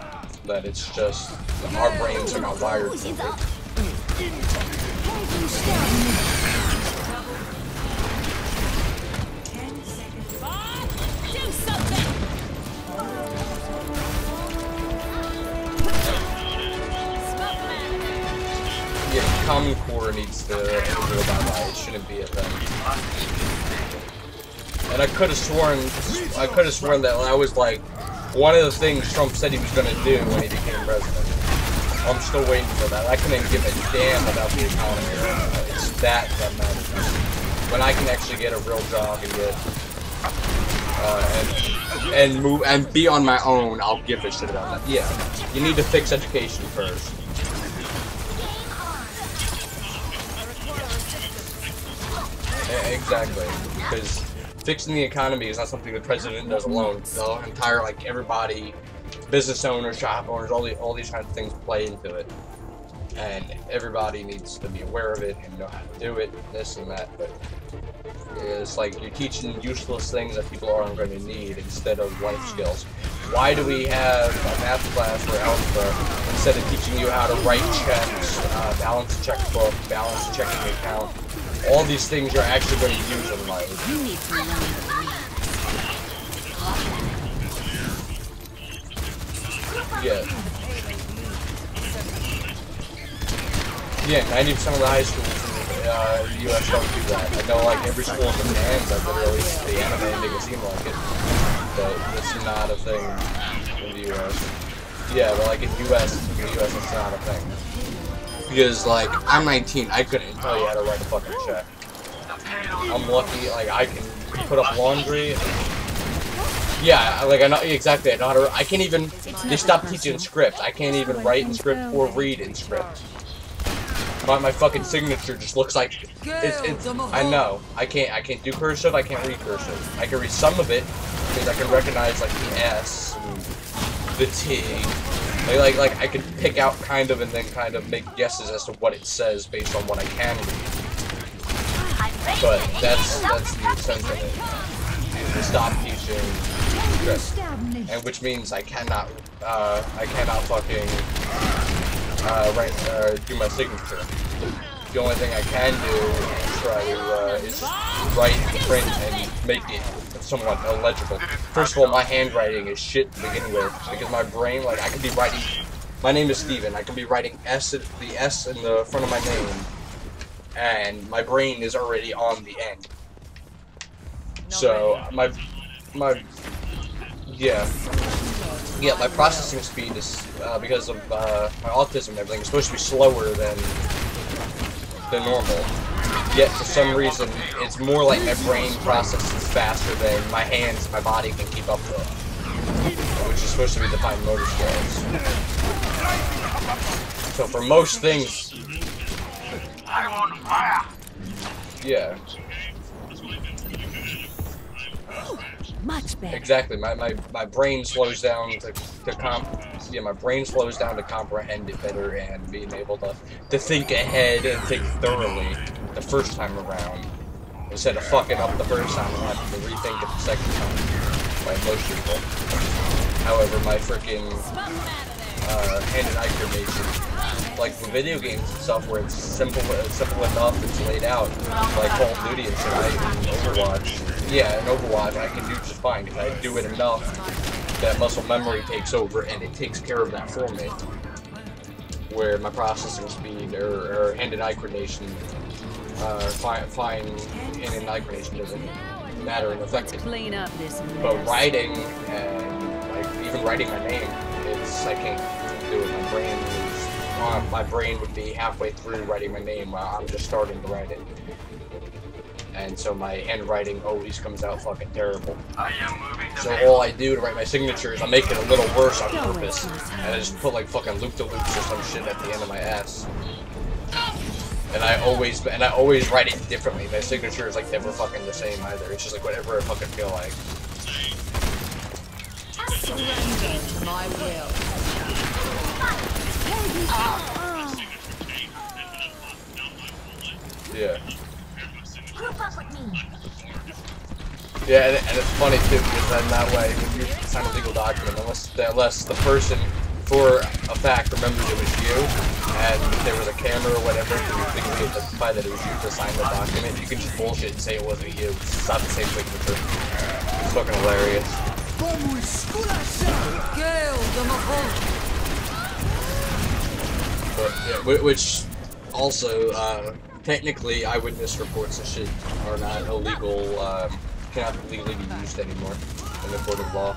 That it's just our brains are not wired for it. Yeah, Common Core needs to handle that way. It shouldn't be a thing. And I could have sworn that I was like one of the things Trump said he was gonna do when he became president. I'm still waiting for that. I couldn't give a damn about the economy. It's that matters. When I can actually get a real job and get and move and be on my own, I'll give a shit about that. Yeah, you need to fix education first. Exactly, because fixing the economy is not something the president does alone. The entire, like, everybody, business owners, shop owners, all these kinds of things play into it. And everybody needs to be aware of it and know how to do it, this and that, but it's like you're teaching useless things that people aren't going to need instead of life skills. Why do we have a math class or algebra instead of teaching you how to write checks, balance a checkbook, balance a checking account? All these things you're actually going to use in life. Yeah. Yeah, 90% of the high schools in the US don't do that. I know like every school in Japan does it, or at least the anime make it seem like it. But it's not a thing in the US. Yeah, but like in the US it's not a thing. Because, like, I'm 19, I couldn't tell you how to write a fucking check. I'm lucky, like, I can put up laundry. Yeah, like, I know, exactly, I know how to, I can't even, they stopped teaching script. I can't even write in script or read in script. my fucking signature just looks like it's I know. I can't do cursive, I can't read cursive. I can read some of it because I can recognize like the S and the T. Like I can pick out kind of and then kind of make guesses as to what it says based on what I can read. But that's the sense of it. To stop teaching script. And which means I cannot fucking do my signature. The only thing I can do is try to is write, print, and make it somewhat illegible. First of all, my handwriting is shit to begin with because my brain, like, I could be writing. My name is Steven. I can be writing the S in the front of my name, and my brain is already on the end. So my processing speed is because of my autism and everything is supposed to be slower than normal. Yet for some reason, it's more like my brain processes faster than my hands, my body can keep up with, which is supposed to be the fine motor skills. So for most things, yeah.
Much better.
Exactly. My brain slows down to my brain slows down to comprehend it better and being able to think ahead and think thoroughly the first time around instead of fucking up the first time and having to rethink it the second time, like most people. However, my freaking hand-eye coordination, like the video games and stuff where it's simple enough, it's laid out, like Call of Duty and shit, Overwatch. Yeah, in Overwatch I can do just fine because I do it enough that muscle memory takes over and it takes care of that for me. Where my processing speed or hand-eye coordination, fine hand-eye coordination doesn't matter and affect it.
Clean up this mess.
But writing and like even writing my name, I can't do it. My brain would be halfway through writing my name while I'm just starting to write it. And so my handwriting always comes out fucking terrible. So all I do to write my signature is I make it a little worse on purpose, and I just put like fucking loop-de-loops or some shit at the end of my S. And I always write it differently. My signature is like never fucking the same either. It's just like whatever I fucking feel like.
Surrender to my will.
Yeah. Yeah, and it's funny too because then that way when you sign a legal document, unless the person for a fact remembers it was you, and if there was a camera or whatever, you think we could testify that it was you to sign the document, you can just bullshit and say it wasn't you. It's not the same signature. It's fucking hilarious. But yeah, which also technically eyewitness reports and shit are not illegal, cannot legally be used anymore in the court of law.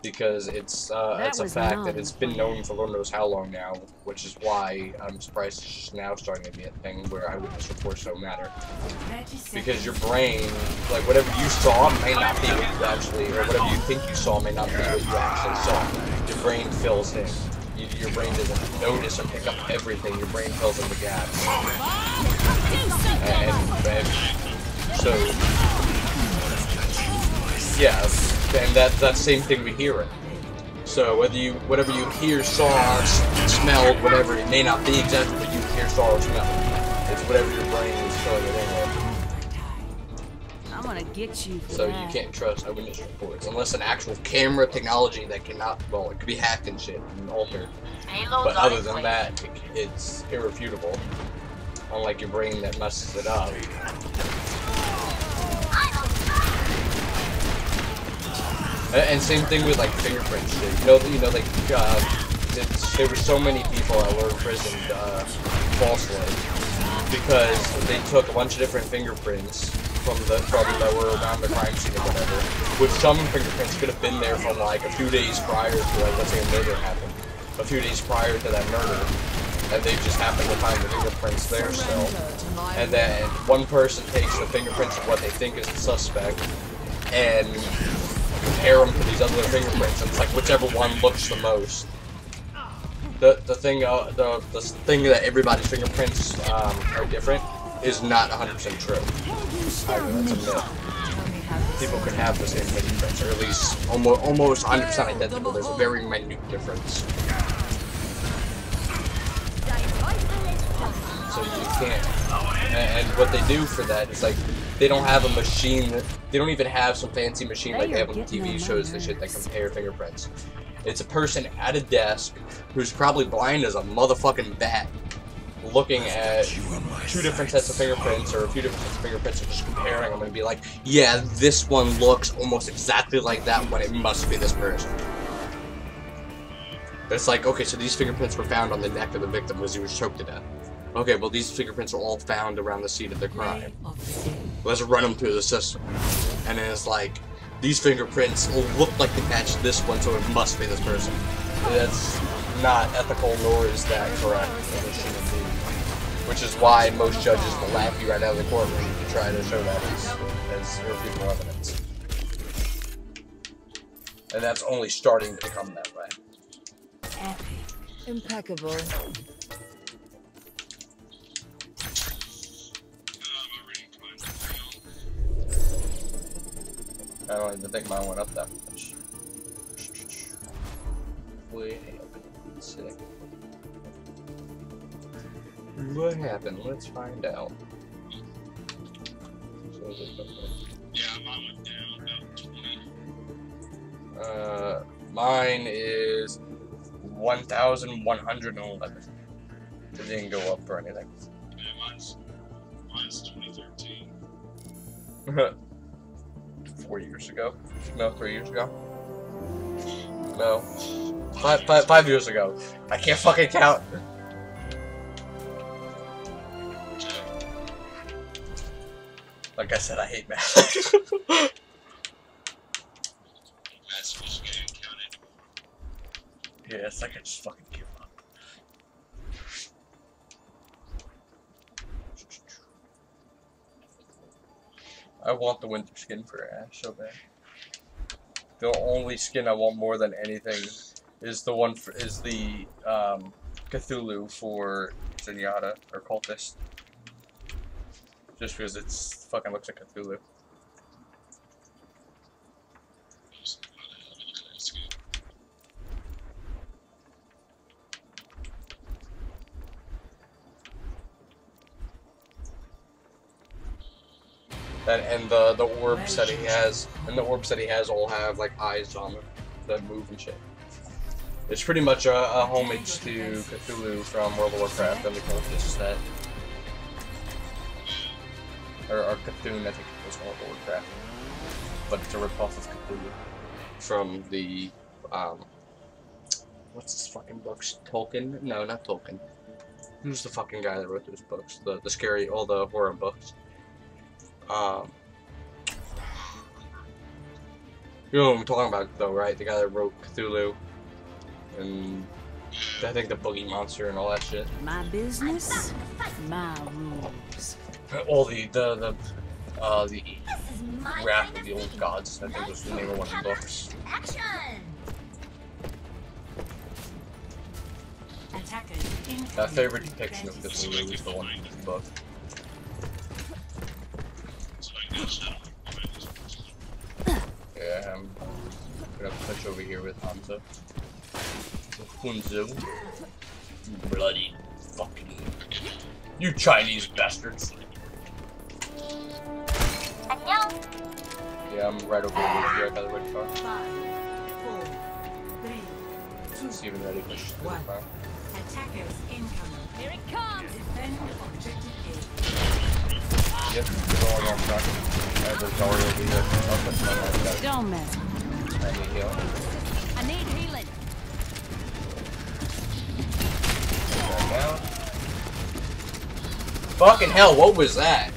Because it's a fact that it's been known for Lord knows how long now, which is why I'm surprised it's just now starting to be a thing where eyewitness reports don't matter. Because your brain, like whatever you saw may not be what you actually, or whatever you think you saw may not be what you actually saw. Your brain fills in. Your brain doesn't notice or pick up everything. Your brain fills in the gaps. And so, yeah. And that's the same thing we hear it. So whatever you hear, saw, smelled, whatever, it may not be exactly what you hear, saw, or smelled. It's whatever your brain is filling it in with.
I'm gonna get you for
So
that.
you can't trust eyewitness reports unless an actual camera technology that cannot, well, it could be hacked and shit and altered. But other than that, it's irrefutable. Unlike your brain that messes it up. And same thing with like fingerprints shit. You know, like there were so many people that were imprisoned falsely because they took a bunch of different fingerprints from that were around the crime scene or whatever. Which some fingerprints could have been there from like a few days prior to, like, let's say a murder happened, a few days prior to that murder, and they just happened to find the fingerprints there still. And then one person takes the fingerprints of what they think is the suspect and compare them to these other fingerprints, and it's like whichever one looks the most. the thing that everybody's fingerprints are different is not 100% true. Either. That's a myth. People can have the same fingerprints, or at least almost 100% identical. There's a very minute difference. So you can't. And what they do for that is like they don't have a machine. They don't even have some fancy machine like they have on the TV shows and shit that compare fingerprints. It's a person at a desk who's probably blind as a motherfucking bat, looking at two different sets of fingerprints or a few different sets of fingerprints and just comparing them and be like, yeah, this one looks almost exactly like that one. It must be this person. It's like, okay, so these fingerprints were found on the neck of the victim as he was choked to death. Okay, well, these fingerprints are all found around the scene of the crime. Let's run them through the system. And then it's like, these fingerprints will look like they match this one, so it must be this person. That's not ethical, nor is that correct. It shouldn't be. Which is why most judges will laugh you right out of the courtroom if you try to show that as irrefutable evidence. And that's only starting to become that way.
Impeccable.
I don't even think mine went up that much. Wait, sick. What happened? Let's find out.
Yeah, mine went down about 20.
Mine is 1,111. It didn't go up or anything.
Yeah, mine's 2013.
4 years ago. No, 3 years ago. No. 5 years ago. I can't fucking count. Like I said, I hate math.
Math's supposed to get counted.
Yeah, it's like I just fucking give up. I want the winter skin for Ash so bad. The only skin I want more than anything is the one for, is the Cthulhu for Zenyatta or Cultist. Just because it's fucking looks like Cthulhu. And the orbs that he has, all have like eyes on them that move and shit. It's pretty much a homage to Cthulhu from World of Warcraft and the Cultist set. Or Cthulhu, I think it was World of Warcraft. But it's a ripoff of Cthulhu from the what's this fucking books? Tolkien? No, not Tolkien. Who's the fucking guy that wrote those books? The scary, all the horror books. You know what I'm talking about, though, right? The guy that wrote Cthulhu, and I think the Boogie Monster and all that shit.
My business, my rules.
All the Wrath of the Old Gods, I think was the name of one of the books. My favorite depiction of Cthulhu is the one in the book. Yeah, I'm gonna push over here with Hanzo. Hunzo. Bloody fucking. You Chinese bastards. Yeah, I'm right over here, right by the red car.
5, 4, 3, 2,
Steven ready to push through the car.
Attackers incoming. Here it comes! Defend objective
Yep, going on front. There's already over here. I'll put my life out.
Don't mess.
I need heal.
I need healing.
Back down. Fucking hell, what was that?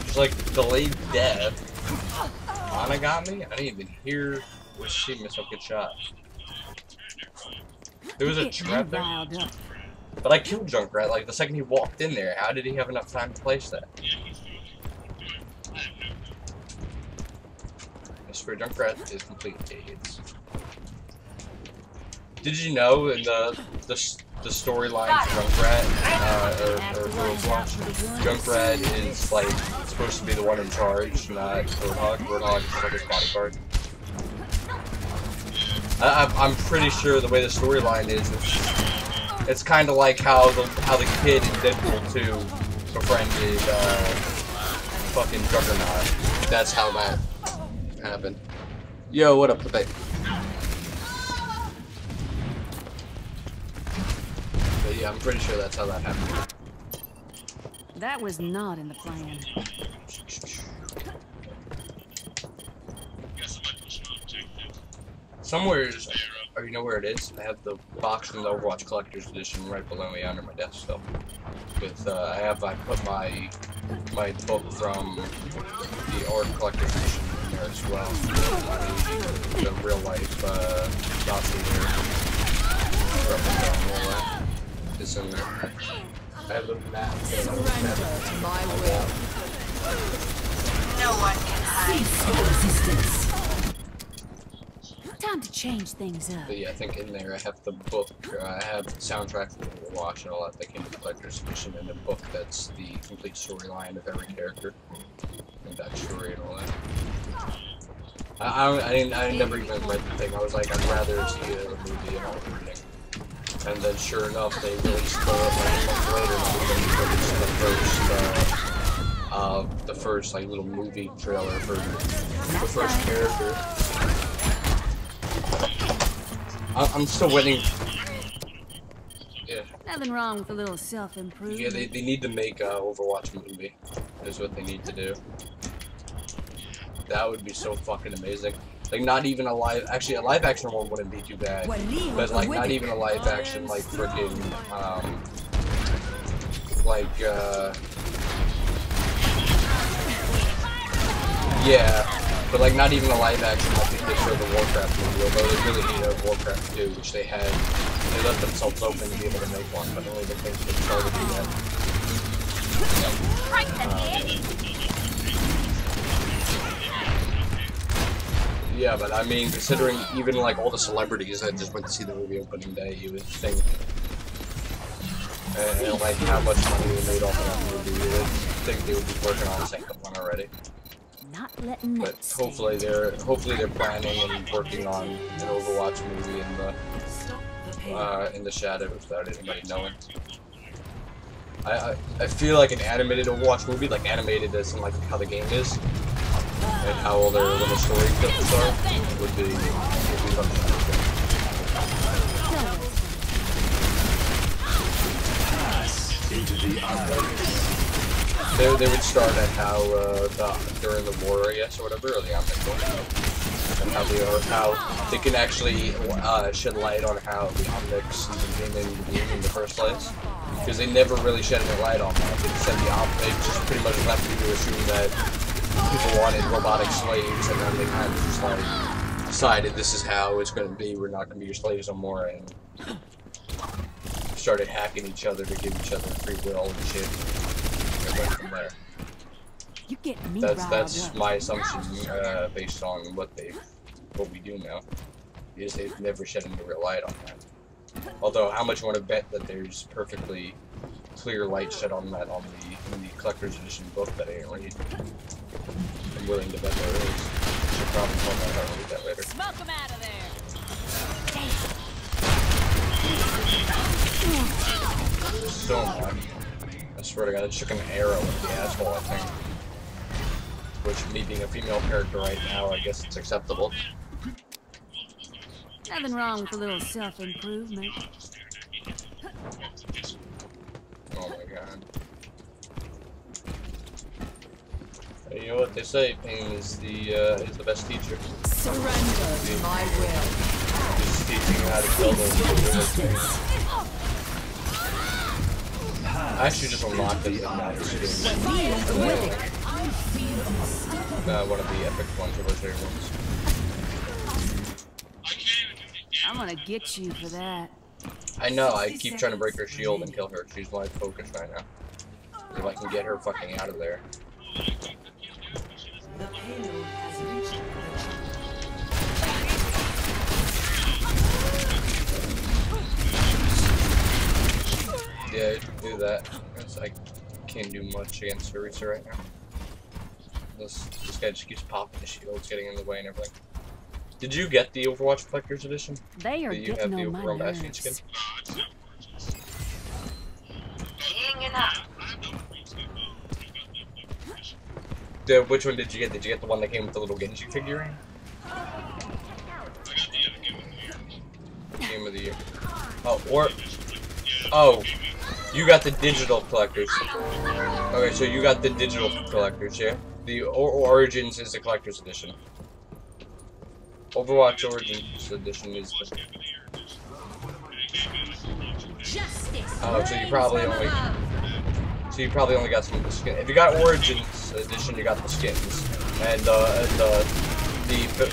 Just like delayed death. Ana got me? I didn't even hear or see myself get shot. There was a trap there. But I killed Junkrat like the second he walked in there. How did he have enough time to place that? I swear Junkrat is complete AIDS. Did you know in the storyline for Junkrat, or Overwatch, Junkrat is like supposed to be the one in charge, not Roadhog. Roadhog is like his bodyguard. I'm pretty sure the way the storyline is, it's kind of like how the kid in Deadpool 2 befriended fucking Juggernaut. That's how that happened. Yo, what up, Pepe? But yeah, I'm pretty sure that's how that happened.
That was not in the plan.
Yeah, somebody pushing on objective.
Somewhere, or you know where it is? I have the box from the Overwatch Collector's Edition right below me under my desk still. With I put my book from the Art Collector's Edition in there as well. The real life Nazi there. It's in there. I have the map.
Surrender to my will. No one can hide.
Time to change things up.
But yeah, I think in there I have the book, I have the soundtrack for Overwatch and all that came with the Collector's Edition, and a book that's the complete storyline of every character and backstory and all that. I never even read the thing. I was like, I'd rather see the movie and all the reading. And then sure enough, they released it like a month later, the first like little movie trailer for the first character. I'm still waiting. Yeah.
Nothing wrong with a little self-improvement.
Yeah, they need to make a Overwatch movie. Is what they need to do. That would be so fucking amazing. Like, not even a live... Actually, a live-action one wouldn't be too bad. But, like, not even a live-action, like, freaking, yeah. But, like, not even a live-action like they did for the Warcraft movie. Although they really needed a Warcraft 2, which they had... They left themselves open to be able to make one, but only the things they started to do that. Yeah, but I mean, considering even like all the celebrities that just went to see the movie opening day, you would think, and like how much money they made off of that movie, you would think they would be working on a second one already.
Not letting
But hopefully they're planning and working on an Overwatch movie in the shadows without anybody knowing. I feel like an animated Overwatch movie, like animated as in like how the game is. And how all their little story clips are would be fantastic. They would start at how during the war, I guess, or whatever, or the Omnic War, and how they can actually shed light on how the Omnics even came into being in the first place. Because they never really shed any light on that. They said they just pretty much left you to assume that people wanted robotic slaves, and then they kind of just like decided this is how it's going to be. We're not going to be your slaves no more, and started hacking each other to give each other free will and shit. And went from there.
You get me
That's my assumption based on what we do now. Is they've never shed any real light on that. Although, how much you want to bet that there's perfectly clear light shed on that in the Collector's Edition book that I didn't read. I'm willing to bet there is. Should probably find that out and read that later.
Smoke them out of there.
So much. I swear to God, it shook an arrow at the asshole, I think. Which, me being a female character right now, I guess it's acceptable.
Nothing wrong with a little self-improvement.
Oh my God. You know what they say, pain is the best teacher.
Surrender to my will.
Just teaching you how to kill those pain. I actually just unlocked it in that one of the epic ones, or legendary ones.
I'm gonna get you for that.
I know, I keep trying to break her shield and kill her. She's my focus right now. If I can get her fucking out of there.
The payload has reached
Yeah, do that. I can't do much against Teresa right now. This guy just keeps popping the shields, getting in the way and everything. Did you get the Overwatch Collector's Edition?
They are
Do you have
getting
the
on my
Overwatch Bastion skin?
nerves.
Hanging up.
Which one did you get? Did you get the one that came with the little Genji figurine? Game of the year. Oh, you got the digital collectors. Okay, so you got the digital collectors, yeah? The Origins is the collector's edition. Overwatch Origins edition is the... Oh, so you probably only got some of the skin. If you got Origins edition, you got the skins and the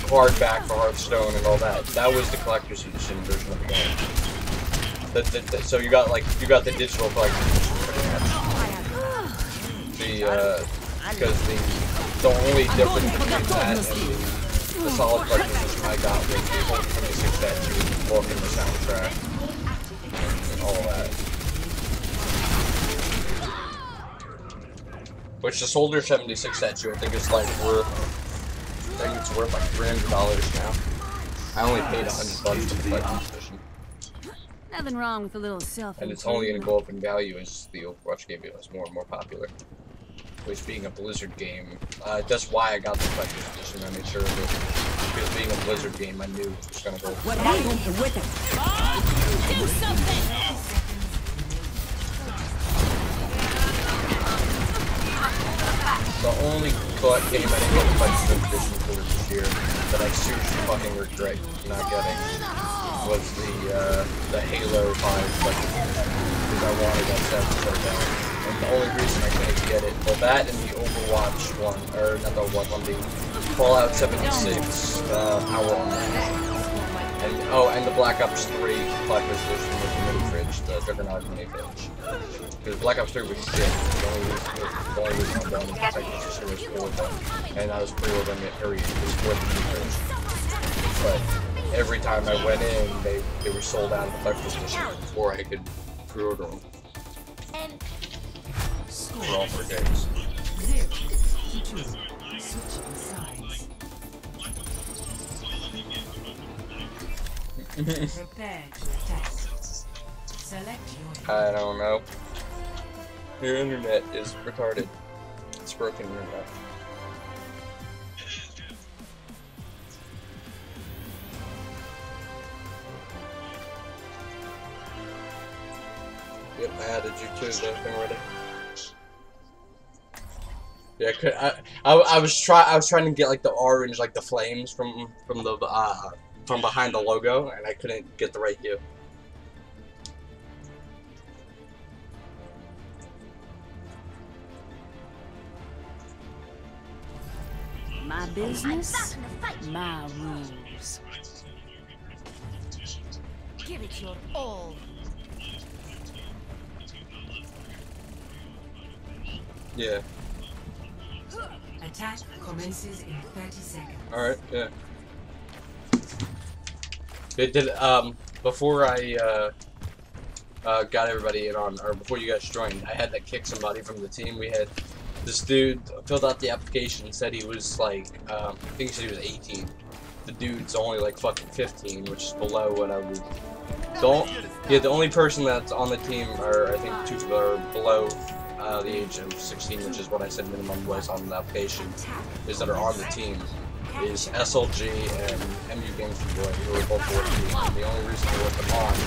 card back for Hearthstone and all that. That was the collector's edition version of the game. So you got the digital collector's edition pretty much. Because the only difference between that and the solid collector's edition I got was the whole 26 statue, walking the soundtrack, and all that. Which the Soldier 76 statue I think is like worth like $300 now. I only paid $100 for the collector's edition.
Nothing wrong with a little self.
And it's only going to go up in value as the Overwatch game becomes more and more popular. Which being a Blizzard game, that's why I got the collector's edition. I made sure that because being a Blizzard game, I knew it was going to go.
What happened with it? Do something!
The only game I didn't get the collector's edition for this year that I seriously fucking regret not getting was the Halo 5 collector's edition because I wanted that set so bad. And the only reason I couldn't get it, well, that and the Overwatch one, or not the one, the Fallout 76 Power Armor, and the Black Ops 3 collector's edition with the mini fridge, the Juggernaut mini fridge. Because Black Ops 3 was shit. The only reason I wanted it was I just was for them, and I was pre-ordering it early. It was for the mini fridge. But every time I went in, they were sold out of the collector's edition before I could pre-order them. For all 4 days.
0 to 2. Switching sides. Prepare to attack. Select your...
I don't know. Your internet is retarded. It's broken internet. Yep, I added you to the thing already. Yeah, I was trying to get like the orange, like the flames from behind the logo, and I couldn't get the right hue.
My business, my rules.
Give it your all.
Yeah.
Attack commences in 30 seconds.
Alright, yeah. It did, before I, got everybody in on, or before you guys joined, I had to kick somebody from the team. We had this dude filled out the application, said he was like, I think he said he was 18. The dude's only like fucking 15, which is below what I would. The only person that's on the team, or I think 2 people are below the age of 16, which is what I said minimum was on the application, is that are on the team, is SLG and MU Games Boy, who are both 14. And the only reason I let them on is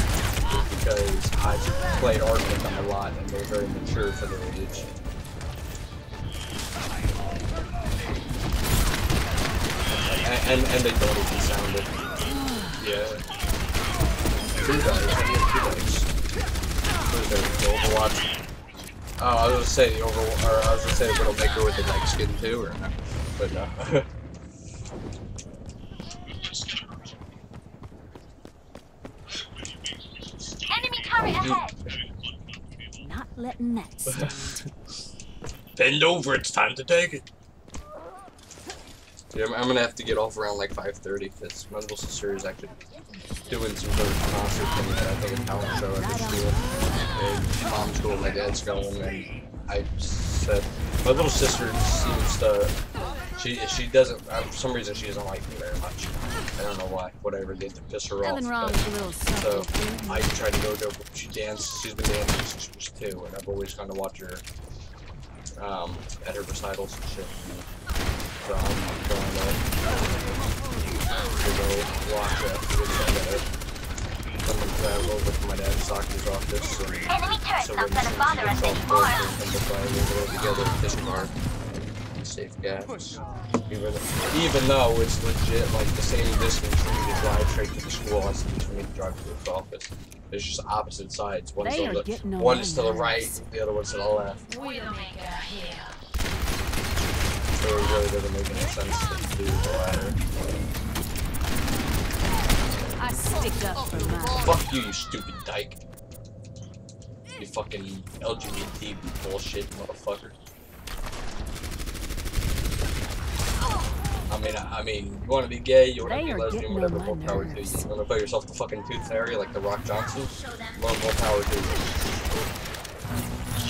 because I played Arc with them a lot, and they're very mature for their age. And they don't even sound it. Yeah. 2 dice. I need 2 dice. What is there? The Overwatch. Oh, I was gonna say the Overwatch, or I was gonna say the Little Maker with the neck skin too, or no? But no.
Enemy turret ahead.
Not letting that stand.
Bend over, it's time to take it. Yeah, I'm gonna have to get off around like 5:30 because my little sister is actually doing some sort of concert thing at I think a talent show at the school. And mom's school, my dad's going, and I said, my little sister seems to, she doesn't, for some reason she doesn't like me very much. I don't know why, whatever did to piss her off.
Nothing wrong with a little
So
something.
I tried to go to, she's been dancing since she was 2, and I've always gone to watch her at her recitals and shit. So I'm going to go watch her after this. Someone traveled over to my dad's doctor's office, and so we're just going to get together, disregard, safe gas. Even though it's legit like the same distance for me to drive straight to the school as it is for me to drive to the office. It's just opposite sides. One's to the right, the other one's to the left. So it really doesn't make any sense to do the latter.
I stick up for mine.
Fuck you, you stupid dyke. You fucking LGBT bullshit motherfucker. I mean, you want to be gay, you want to be lesbian, whatever, more power to you. You want to put yourself the fucking tooth fairy like the Rock Johnson, more power to you.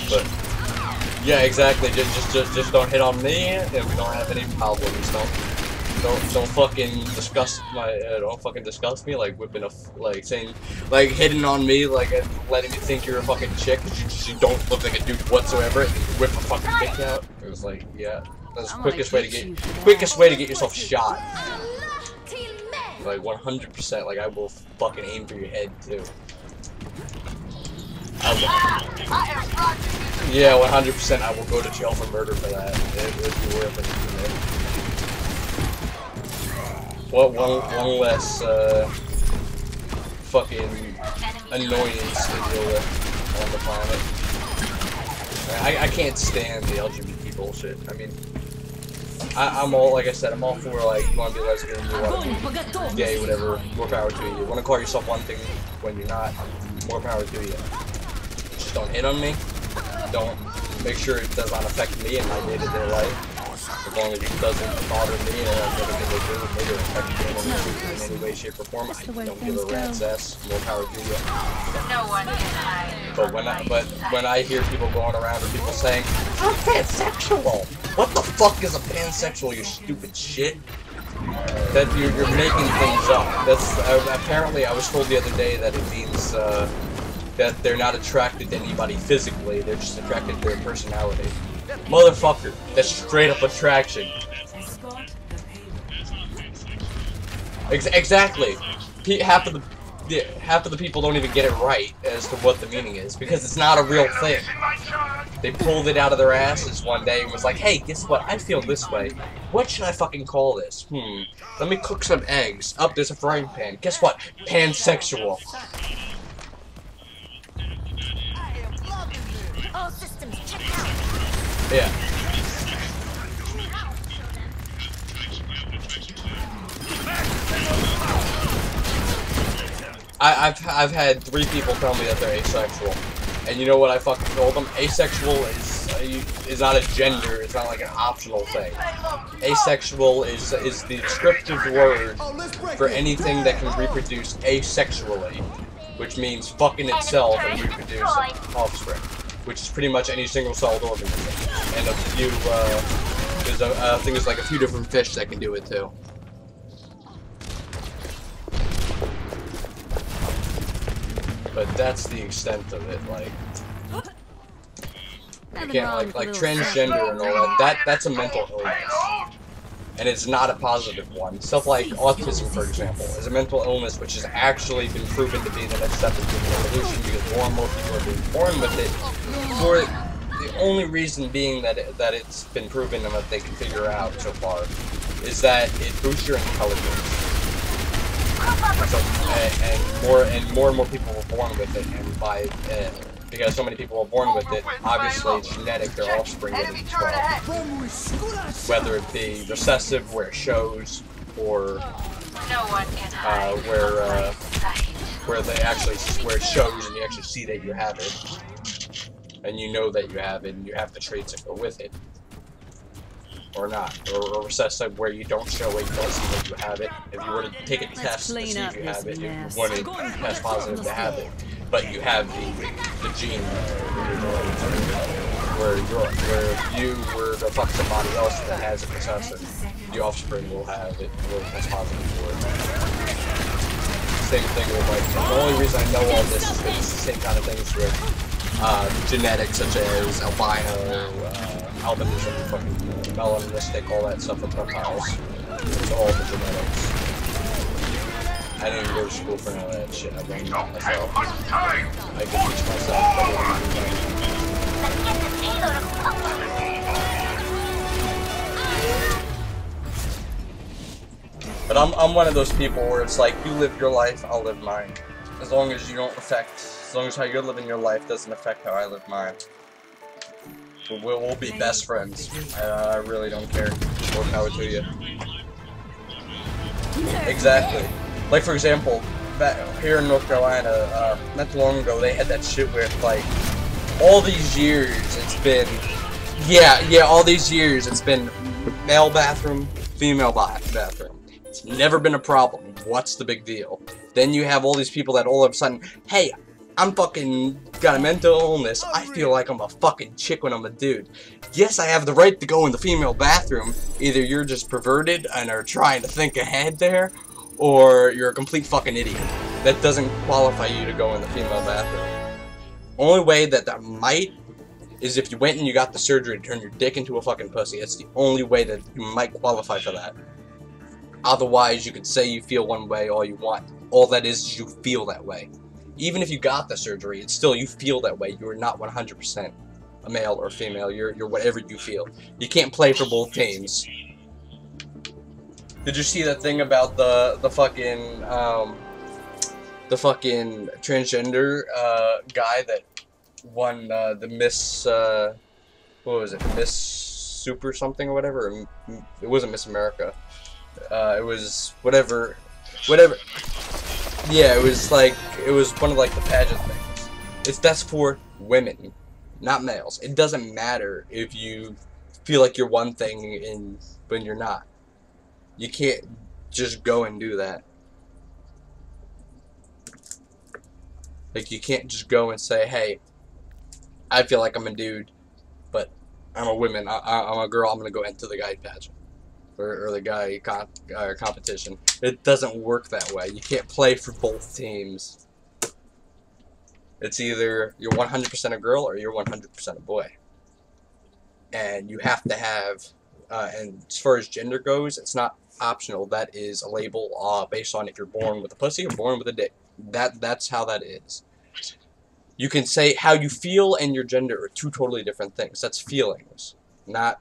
But yeah, exactly. Just don't hit on me, and we don't have any problems. Don't fucking disgust me like whipping like hitting on me like and letting me think you're a fucking chick because you don't look like a dude whatsoever and you whip a fucking dick out. It was like, yeah, that's the quickest way to get yourself shot. Like 100%. Like I will fucking aim for your head too. Yeah, 100%. I will go to jail for murder for that. It would be worth it. Well, one less fucking annoyance to deal with on the planet. I can't stand the LGBT bullshit. I mean, I'm all, like I said, I'm all for like you want to be lesbian, you want to be gay, whatever. More power to you. You want to call yourself one thing when you're not. More power to you. Just don't hit on me. Don't make sure it does not affect me in my day-to-day life. As long as it doesn't bother me and has nothing to do with me or affect me in any way, shape, or form, I don't give a rat's ass. More power to you.
No one can hide.
But when I hear people going around and people saying, "I'm pansexual," what the fuck is a pansexual? You stupid shit. That you're making things up. That's apparently I was told the other day that it means that they're not attracted to anybody physically. They're just attracted to their personality. Motherfucker, that's straight up attraction. Exactly. Half of the people don't even get it right as to what the meaning is because it's not a real thing. They pulled it out of their asses one day and was like, "Hey, guess what? I feel this way. What should I fucking call this? Let me cook some eggs. Up, there's a frying pan. Guess what? Pansexual."
All systems check out.
Yeah. I've had 3 people tell me that they're asexual, and you know what I fucking told them? Asexual is not a gender. It's not like an optional thing. Asexual is the descriptive word for anything that can reproduce asexually, which means fucking itself and reproduce offspring, which is pretty much any single-celled organism. And a few, I think there's like a few different fish that can do it too. But that's the extent of it. Like, you can't like transgender and all that's a mental illness, and it's not a positive one. Stuff like autism, for example, is a mental illness which has actually been proven to be the next step in human evolution because more and more people are being born with it. For the only reason being that it's been proven and that they can figure out so far is that it boosts your intelligence. So, and more people were born with it, and because so many people were born with it, obviously it's genetic, their offspring get it as well. Whether it be recessive, where it shows, or where it shows and you actually see that you have it, and you know that you have it, and you have the traits that go with it. or not, or recessive where you don't show it, you don't see that you have it. If you were to take a test to see if you have it, you wouldn't test positive to have it, but you have the gene where you were to fuck somebody else that has a recessive, the offspring will have it, will test positive for it. Same thing with like, the only reason I know all this is because it's the same kind of things with genetics such as albino, albinism, fucking melanistic, all that stuff with reptiles. It's all the genetics. I didn't even go to school for none of that shit. I learned it myself. I could teach myself. But I'm one of those people where it's like, you live your life, I'll live mine. As long as you don't affect, as long as how you're living your life doesn't affect how I live mine. We'll be best friends. I really don't care. More power to you. Exactly. Like for example, back here in North Carolina, not too long ago, they had that shit where like all these years it's been, all these years it's been male bathroom, female bathroom. It's never been a problem. What's the big deal? Then you have all these people that all of a sudden, hey, I'm fucking got a mental illness. I feel like I'm a fucking chick when I'm a dude. Yes, I have the right to go in the female bathroom. Either you're just perverted and are trying to think ahead there, or you're a complete fucking idiot. That doesn't qualify you to go in the female bathroom. Only way that might is if you went and you got the surgery to turn your dick into a fucking pussy. That's the only way that you might qualify for that. Otherwise, you could say you feel one way all you want. All that is you feel that way. Even if you got the surgery, it's still you feel that way. You are not 100% a male or female. You're whatever you feel. You can't play for both teams. Did you see that thing about the fucking transgender guy that won the Miss what was it, Miss Super something or whatever? It wasn't Miss America. It was whatever. Yeah, it was one of like the pageant things. That's for women, not males. It doesn't matter if you feel like you're one thing when you're not. You can't just go and do that. Like, you can't just go and say, hey, I feel like I'm a dude, but I'm a woman. I'm a girl. I'm gonna go into the guy pageant or the guy competition. It doesn't work that way. You can't play for both teams. It's either you're 100% a girl or you're 100% a boy. And you have to have, and as far as gender goes, it's not optional. That is a label based on if you're born with a pussy or born with a dick. That's how that is. You can say how you feel and your gender are two totally different things. That's feelings, not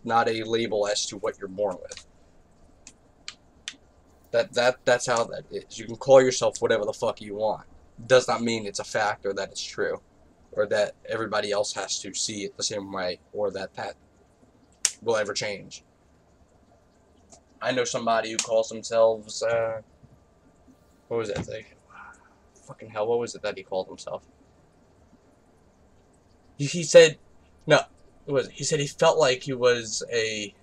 a label as to what you're born with. That's how that is. You can call yourself whatever the fuck you want. Does not mean it's a fact or that it's true, or that everybody else has to see it the same way, or that will ever change. I know somebody who calls themselves what was that thing? Fucking hell, what was it that he called himself? He said, no, what was it? He said he felt like he was he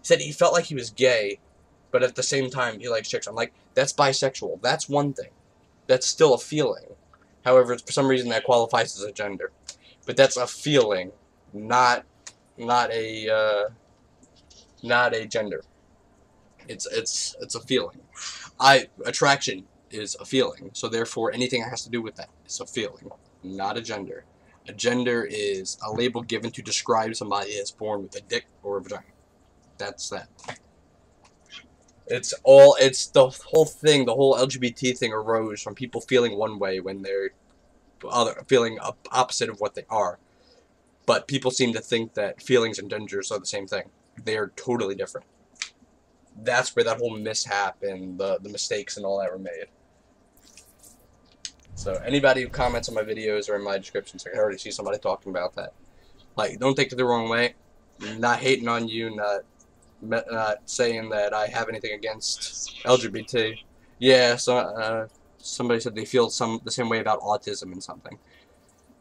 said he felt like he was gay, but at the same time he likes chicks. I'm like, that's bisexual. That's one thing. That's still a feeling. However, for some reason that qualifies as a gender. But that's a feeling, not a gender. It's a feeling. Attraction is a feeling. So therefore anything that has to do with that is a feeling, not a gender. A gender is a label given to describe somebody as born with a dick or a vagina. That's that. It's the whole thing, the whole LGBT thing arose from people feeling one way when they're feeling opposite of what they are. But people seem to think that feelings and genders are the same thing. They are totally different. That's where that whole mishap and the mistakes and all that were made. So anybody who comments on my videos or in my descriptions, I can already see somebody talking about that. Like, don't take it the wrong way. I'm not hating on you, not saying that I have anything against LGBT. Yeah, so somebody said they feel the same way about autism and something.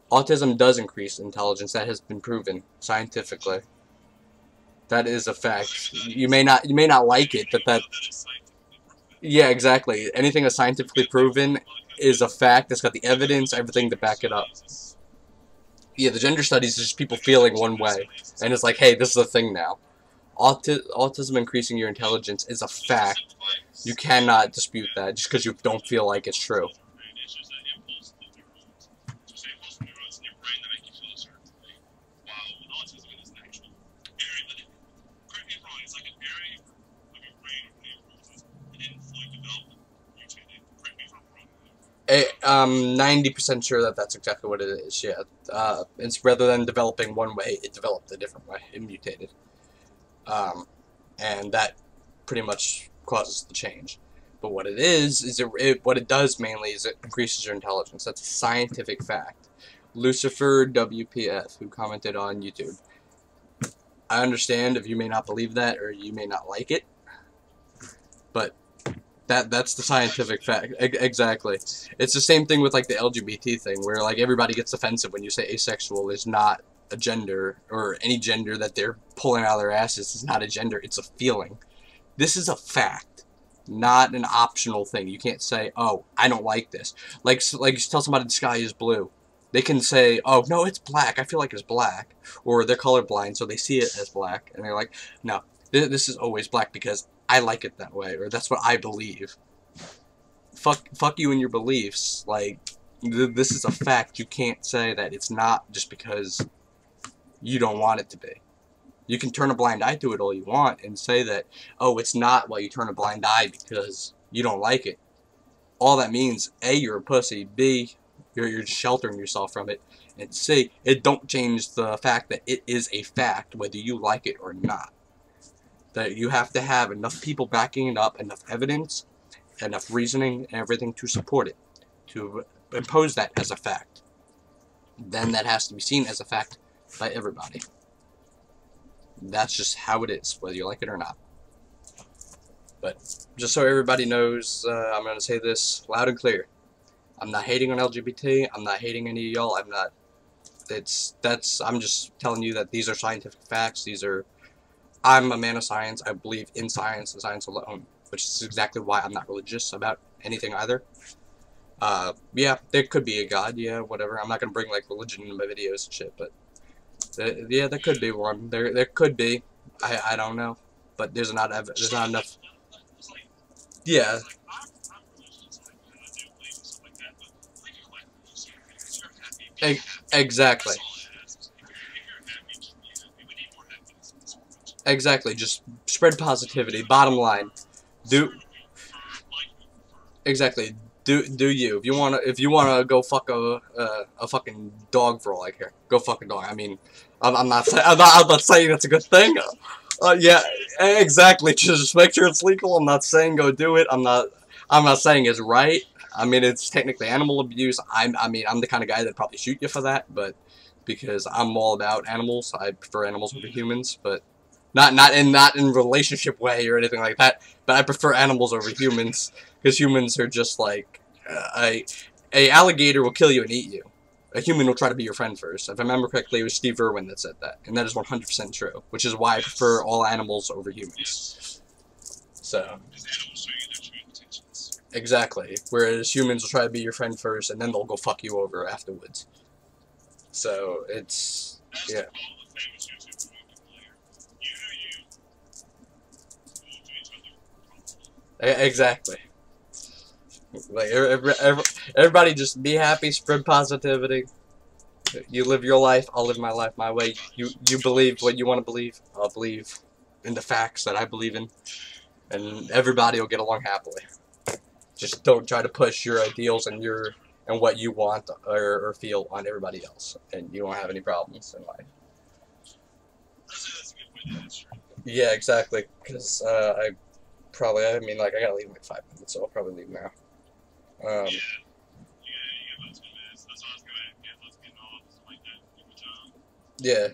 Autism does increase intelligence. That has been proven scientifically. That is a fact. You may not like it, but that. Yeah, exactly. Anything that's scientifically proven is a fact. It's got the evidence, everything to back it up. Yeah, the gender studies is just people feeling one way, and it's like, hey, this is a thing now. Autism increasing your intelligence is a fact. You cannot dispute that just because you don't feel like it's true. I'm 90% sure that that's exactly what it is. Yeah, it's rather than developing one way, it developed a different way. It mutated, and that pretty much causes the change. But what it is what it does mainly is it increases your intelligence. That's a scientific fact. Lucifer WPF, who commented on YouTube. I understand if you may not believe that or you may not like it, but that's the scientific fact. Exactly. It's the same thing with like the LGBT thing, where like everybody gets offensive when you say asexual is not a gender, or any gender that they're pulling out of their asses is not a gender. It's a feeling. This is a fact, not an optional thing. You can't say, oh, I don't like this. Like you tell somebody the sky is blue. They can say, oh, no, it's black. I feel like it's black. Or they're colorblind, so they see it as black. And they're like, no, this is always black because I like it that way, or that's what I believe. Fuck you and your beliefs. Like, this is a fact. You can't say that it's not just because you don't want it to be. You can turn a blind eye to it all you want and say that, oh, it's not while you turn a blind eye because you don't like it. All that means, A, you're a pussy, B, you're sheltering yourself from it, and C, it don't change the fact that it is a fact whether you like it or not. That you have to have enough people backing it up, enough evidence, enough reasoning, and everything to support it, to impose that as a fact. Then that has to be seen as a fact by everybody. That's just how it is, whether you like it or not. But just so everybody knows, I'm going to say this loud and clear. I'm not hating on LGBT. I'm not hating any of y'all. I'm not. I'm just telling you that these are scientific facts. I'm a man of science. I believe in science and science alone, which is exactly why I'm not religious about anything either. Yeah, there could be a God, yeah, whatever. I'm not gonna bring like religion into my videos and shit, but yeah, there could be one. There could be. I don't know, but there's not enough. Yeah. Exactly. Exactly. Just spread positivity. Bottom line, exactly. Do you? If you wanna go fuck a fucking dog for all I care, go fuck a dog. I mean, I'm not saying that's a good thing. Yeah, exactly. Just make sure it's legal. I'm not saying go do it. I'm not saying it's right. I mean, it's technically animal abuse. I mean, I'm the kind of guy that'd probably shoot you for that, but because I'm all about animals, I prefer animals over humans, but not in relationship way or anything like that. But I prefer animals over humans because humans are just like a alligator will kill you and eat you. A human will try to be your friend first. If I remember correctly, it was Steve Irwin that said that, and that is 100% true. Which is why I prefer all animals over humans. So. Exactly. Whereas humans will try to be your friend first, and then they'll go fuck you over afterwards. So, it's... yeah. Exactly. Like, everybody just be happy, spread positivity. You live your life, I'll live my life my way. You believe what you want to believe, I'll believe in the facts that I believe in. And everybody will get along happily. Just don't try to push your ideals and what you want or feel on everybody else, and you won't have any problems in life. Yeah, exactly. Because I mean, like, I gotta leave in like 5 minutes, so I'll probably leave now. Yeah.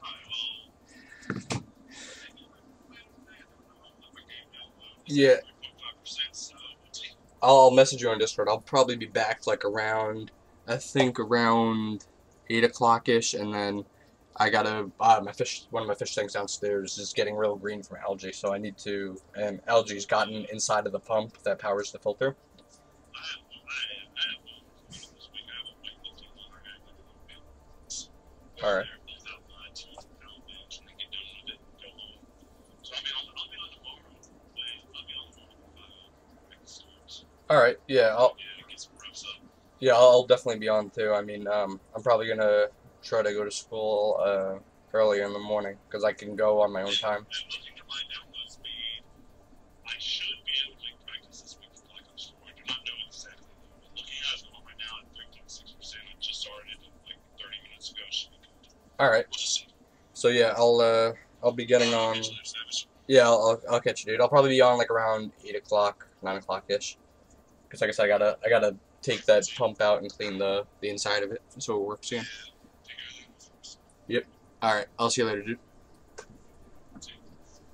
Yeah. I'll message you on Discord. I'll probably be back like around, I think around 8 o'clock-ish, and then I gotta one of my fish tanks downstairs is getting real green from algae, so I need to. And algae's gotten inside of the pump that powers the filter. All right. All right. Yeah, I'll definitely be on too. I mean, I'm probably gonna try to go to school earlier in the morning because I can go on my own time. All right. So yeah, I'll be getting on. Yeah, I'll catch you, dude. I'll probably be on like around 8 o'clock, 9 o'clock ish. Because like I said, I gotta take that pump out and clean the inside of it so it works again. Yep. All right. I'll see you later, dude.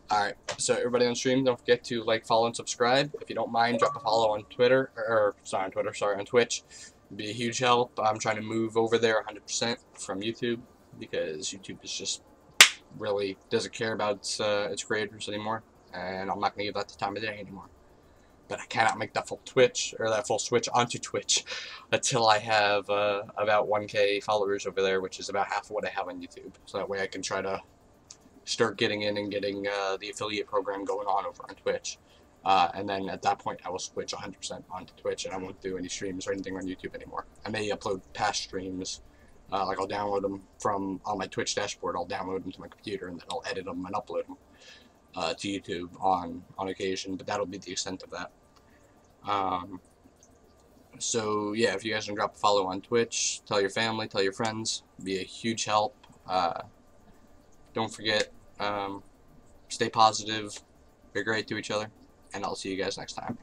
All right. So everybody on stream, don't forget to like, follow, and subscribe. If you don't mind, drop a follow on Twitter on Twitch. It'd be a huge help. I'm trying to move over there 100% from YouTube because YouTube is just really doesn't care about its creators anymore, and I'm not gonna give that the time of day anymore. But I cannot make that full switch onto Twitch until I have about 1K followers over there, which is about half of what I have on YouTube. So that way I can try to start getting in and getting the affiliate program going on over on Twitch. And then at that point I will switch 100% onto Twitch, and I won't do any streams or anything on YouTube anymore. I may upload past streams. Like I'll download them from on my Twitch dashboard. I'll download them to my computer, and then I'll edit them and upload them to YouTube on occasion. But that'll be the extent of that. So yeah, if you guys can drop a follow on Twitch, tell your family, tell your friends, it'd be a huge help. Don't forget, stay positive, be great to each other, and I'll see you guys next time.